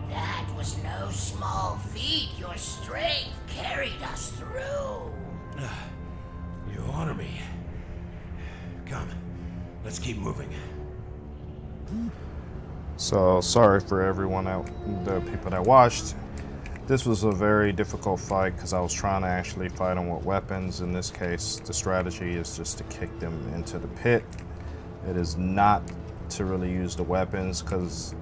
That was no small feat. Your strength carried us through. You honor me. Come, let's keep moving. So sorry for everyone out, the people that watched. This was a very difficult fight because I was trying to actually fight them with weapons. In this case, the strategy is just to kick them into the pit. It is not to really use the weapons because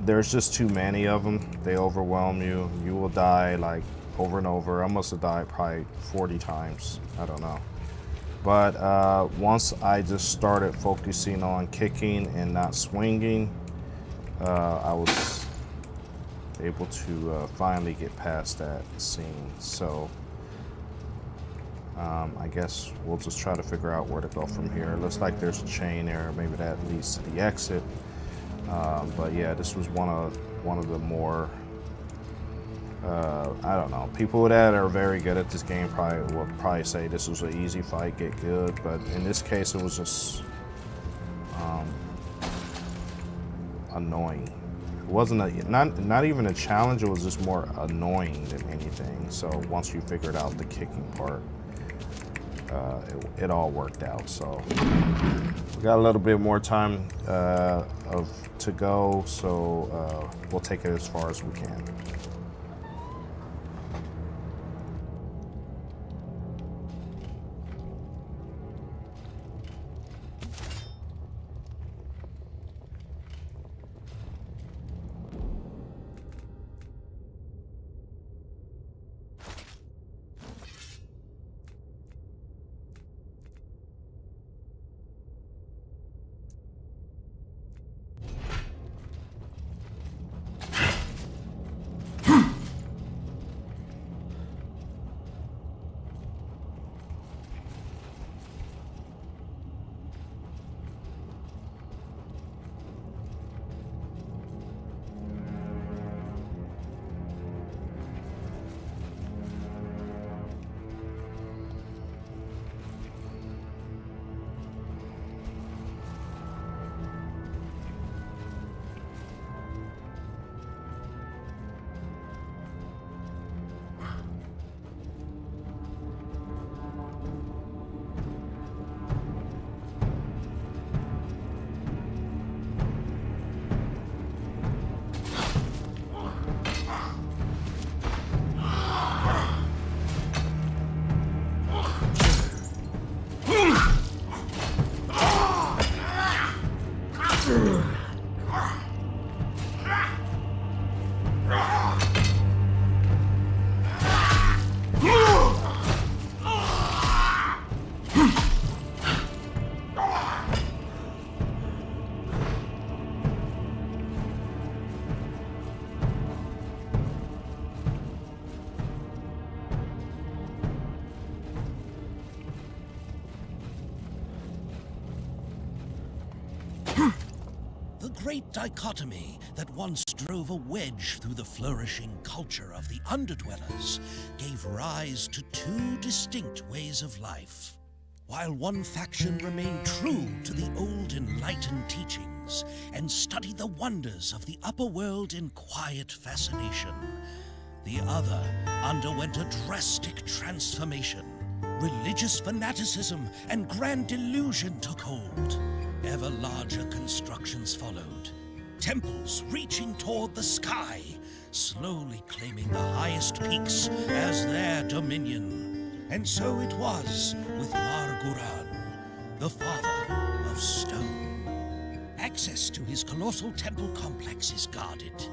there's just too many of them. They overwhelm you. You will die like over and over. I must have died probably 40 times. I don't know. But once I just started focusing on kicking and not swinging, I was able to finally get past that scene. So I guess we'll just try to figure out where to go from here. It looks like there's a chain there. Maybe that leads to the exit. But yeah, this was one of the more I don't know. People that are very good at this game would probably say this was an easy fight, get good. But in this case, it was just annoying. It wasn't not even a challenge. It was just more annoying than anything. So once you figured out the kicking part, it all worked out. So we got a little bit more time to go. So we'll take it as far as we can. The great dichotomy that once drove a wedge through the flourishing culture of the Underdwellers gave rise to two distinct ways of life. While one faction remained true to the old enlightened teachings and studied the wonders of the upper world in quiet fascination, the other underwent a drastic transformation. Religious fanaticism and grand delusion took hold. Ever larger constructions followed, temples reaching toward the sky, slowly claiming the highest peaks as their dominion. And so it was with Marguran, the father of stone. Access to his colossal temple complex is guarded,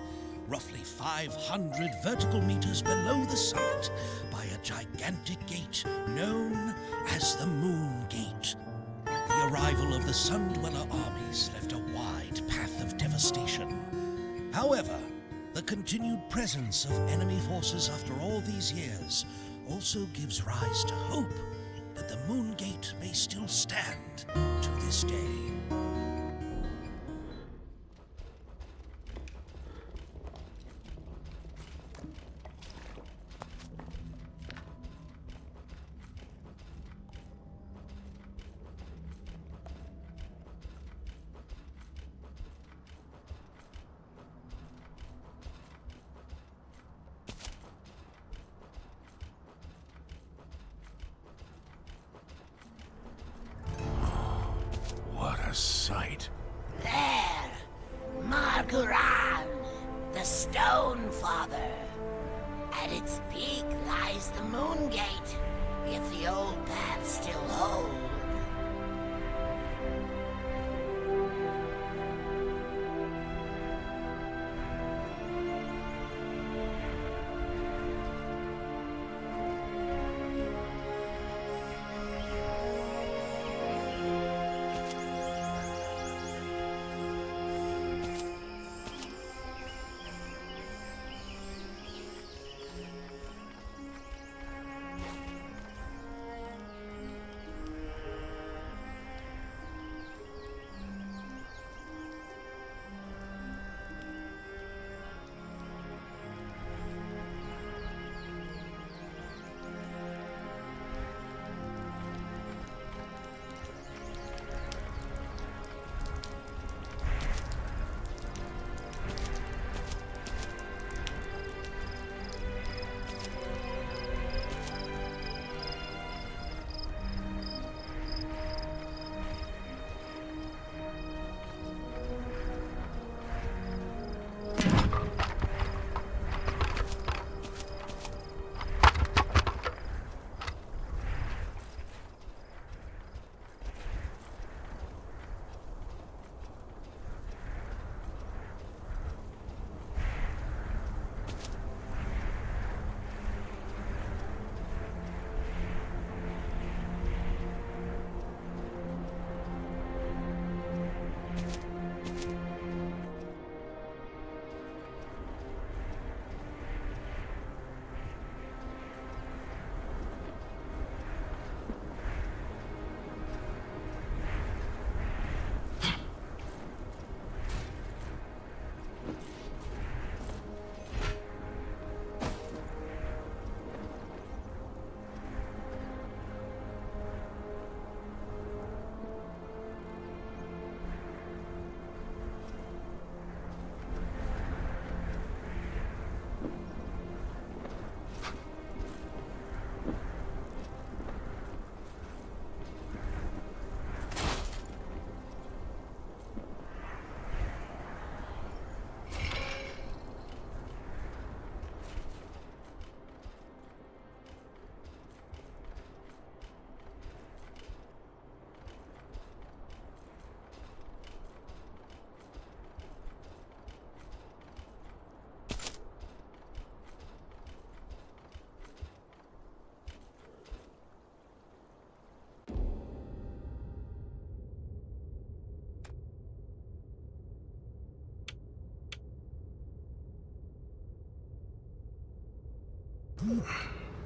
roughly 500 vertical meters below the summit, by a gigantic gate known as the Moon Gate. The arrival of the Sun Dweller armies left a wide path of devastation. However, the continued presence of enemy forces after all these years also gives rise to hope that the Moon Gate may still stand to this day. What a sight. There, Marguran, the Stone Father. At its peak lies the Moon Gate, if the old paths still hold.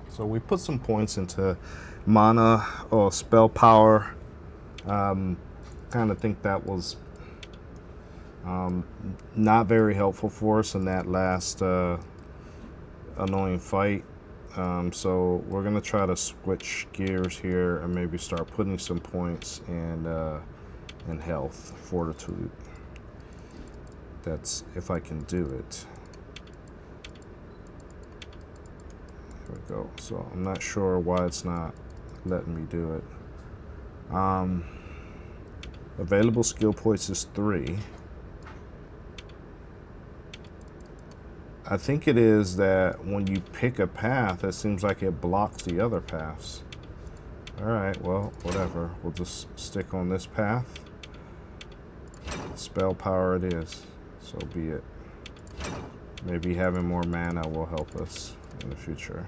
So we put some points into mana or spell power. Kind of think that was not very helpful for us in that last annoying fight. So we're gonna try to switch gears here and maybe start putting some points in health, fortitude. That's if I can do it. There we go. So I'm not sure why it's not letting me do it. Available skill points is 3. I think it is that when you pick a path, it seems like it blocks the other paths. Alright, well, whatever. We'll just stick on this path. Spell power it is. So be it. Maybe having more mana will help us in the future.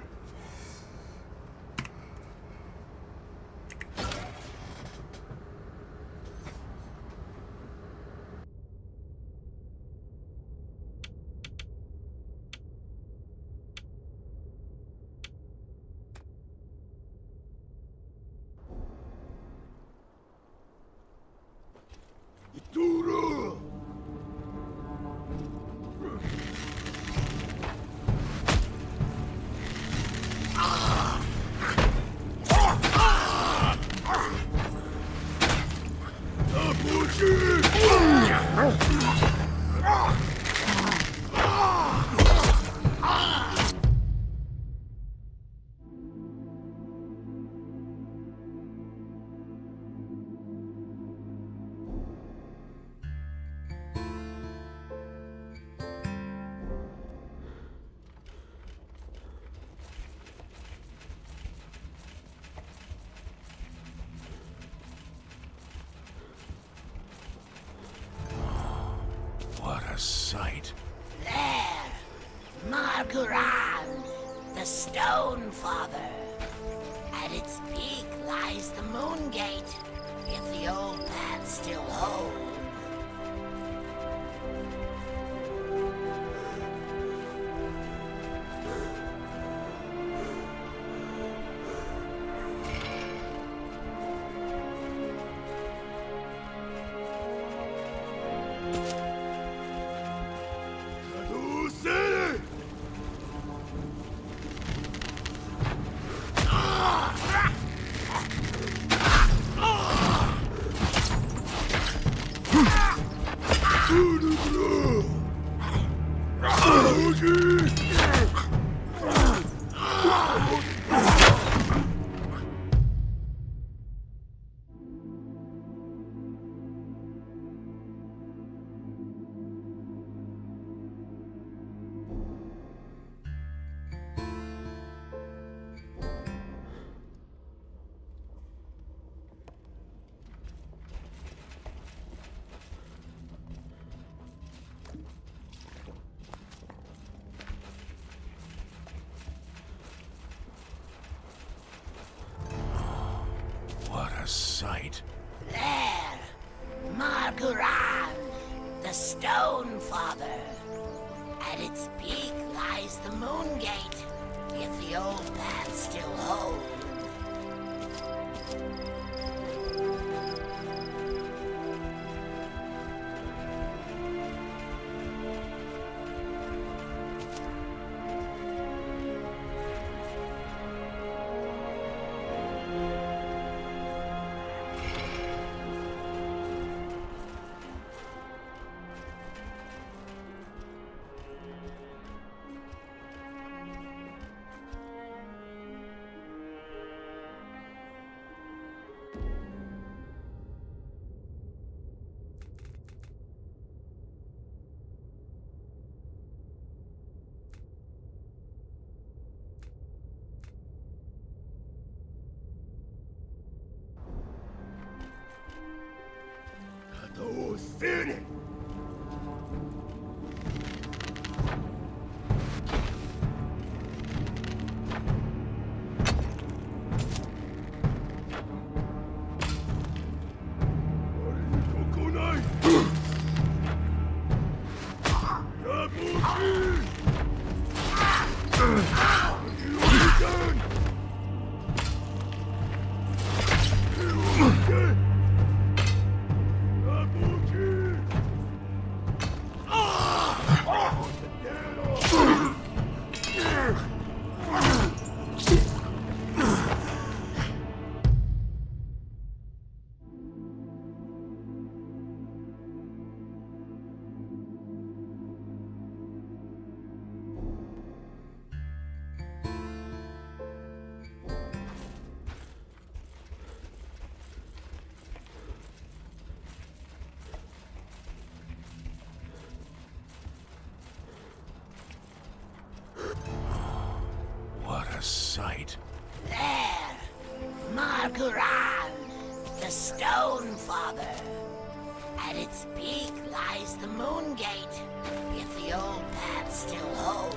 What a sight. There! Marguran, the Stone Father. At its peak lies the Moon Gate, if the old paths still hold. What a sight. There! Marguran, the Stone Father. At its peak lies the Moon Gate, if the old paths still hold. What a sight. There! Marguran, the Stone Father. At its peak lies the Moon Gate, if the old paths still hold.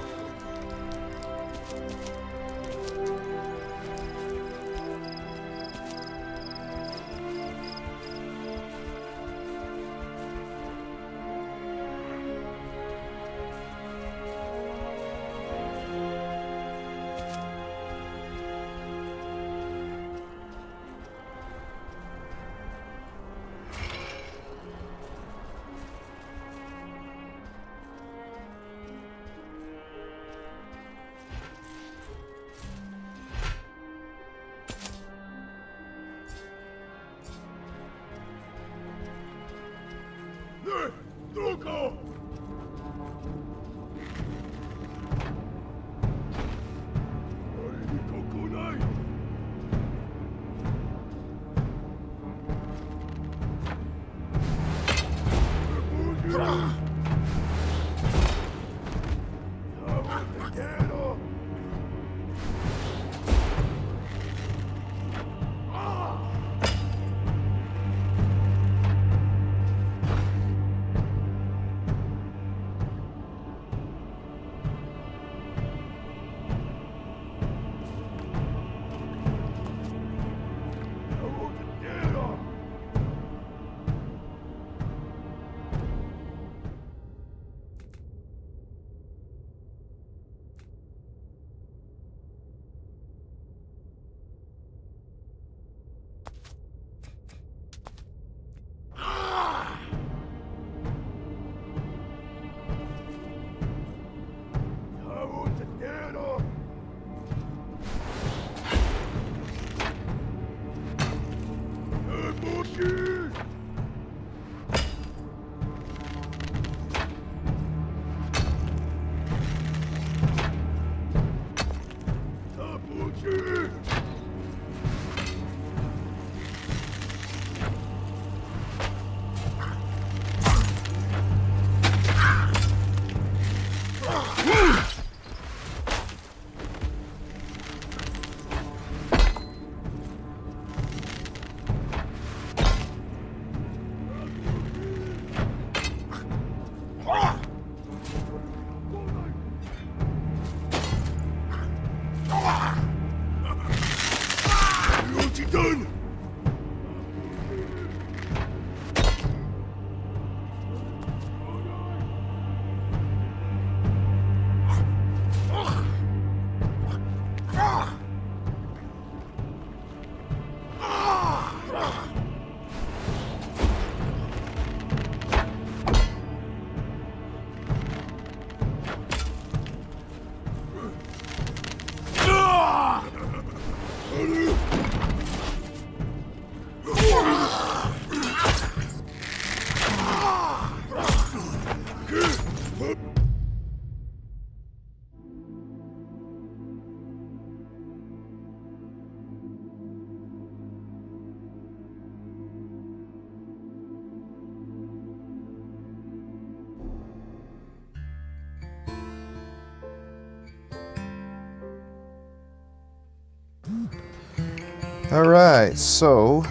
Alright, so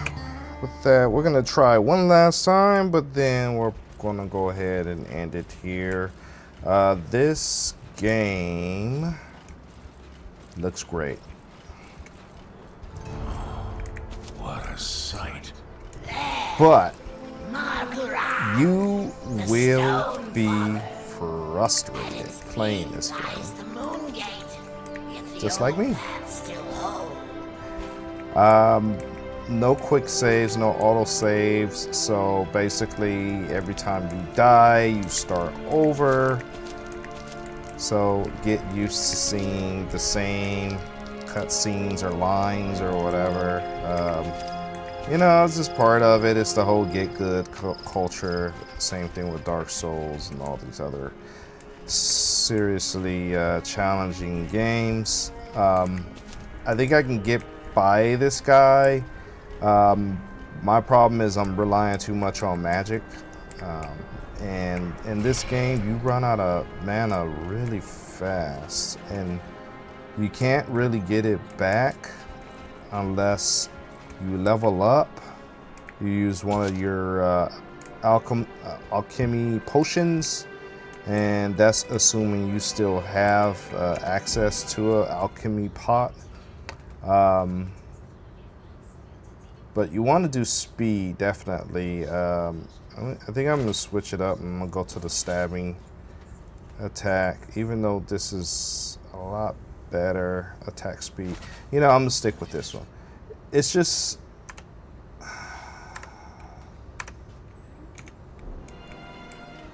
with that, we're gonna try one last time, but then we're gonna go ahead and end it here. This game looks great. What a sight. But Margara, you the will Stone be Father, frustrated its playing name this lies game. the moon gate. If the Just old like me. paths still hold. No quick saves, no auto saves, so basically every time you die, you start over. So get used to seeing the same cutscenes or lines or whatever. You know, it's just part of it. It's the whole get good culture. Same thing with Dark Souls and all these other seriously challenging games. I think I can get by this guy. My problem is I'm relying too much on magic. And in this game, you run out of mana really fast. And you can't really get it back unless you level up. You use one of your alchemy potions. And that's assuming you still have access to an alchemy pot. But you want to do speed, definitely. I think I'm going to switch it up and I'm going to go to the stabbing attack, even though this is a lot better attack speed. You know, I'm going to stick with this one. It's just...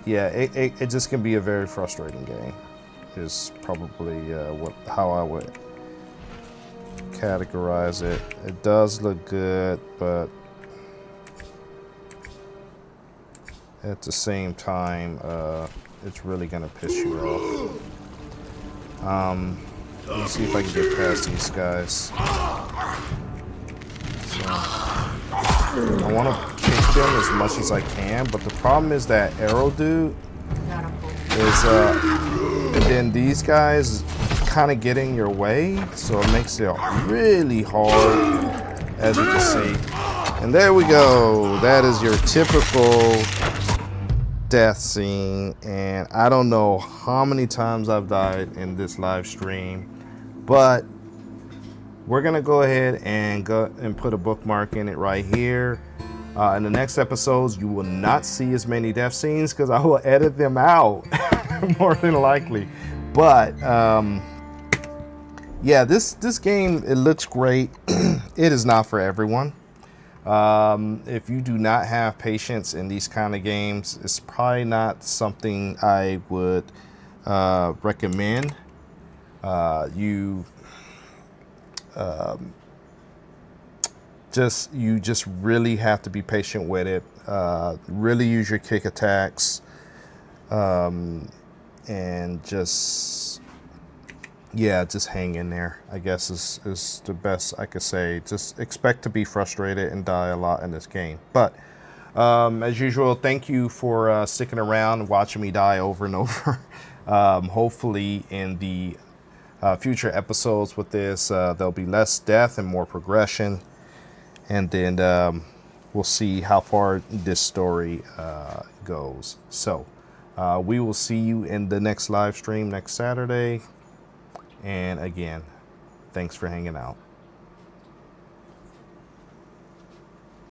yeah, it just can be a very frustrating game, is probably how I would categorize it. It does look good, but at the same time, it's really gonna piss you off. Let me see if I can get past these guys. So, I want to kick them as much as I can, but the problem is that arrow dude is, and then these guys kind of get in your way, so it makes it really hard, as you can see. And there we go. That is your typical death scene, and I don't know how many times I've died in this live stream, but we're gonna go ahead and put a bookmark in it right here. In the next episodes, you will not see as many death scenes because I will edit them out more than likely. But yeah, this game, it looks great. It is not for everyone. If you do not have patience in these kind of games, it's probably not something I would recommend. You just really have to be patient with it. Really use your kick attacks, and just hang in there, I guess is the best I could say. Just expect to be frustrated and die a lot in this game. But as usual, thank you for sticking around and watching me die over and over. Hopefully in the future episodes with this, there'll be less death and more progression. And then we'll see how far this story goes. So we will see you in the next live stream next Saturday. And again, thanks for hanging out.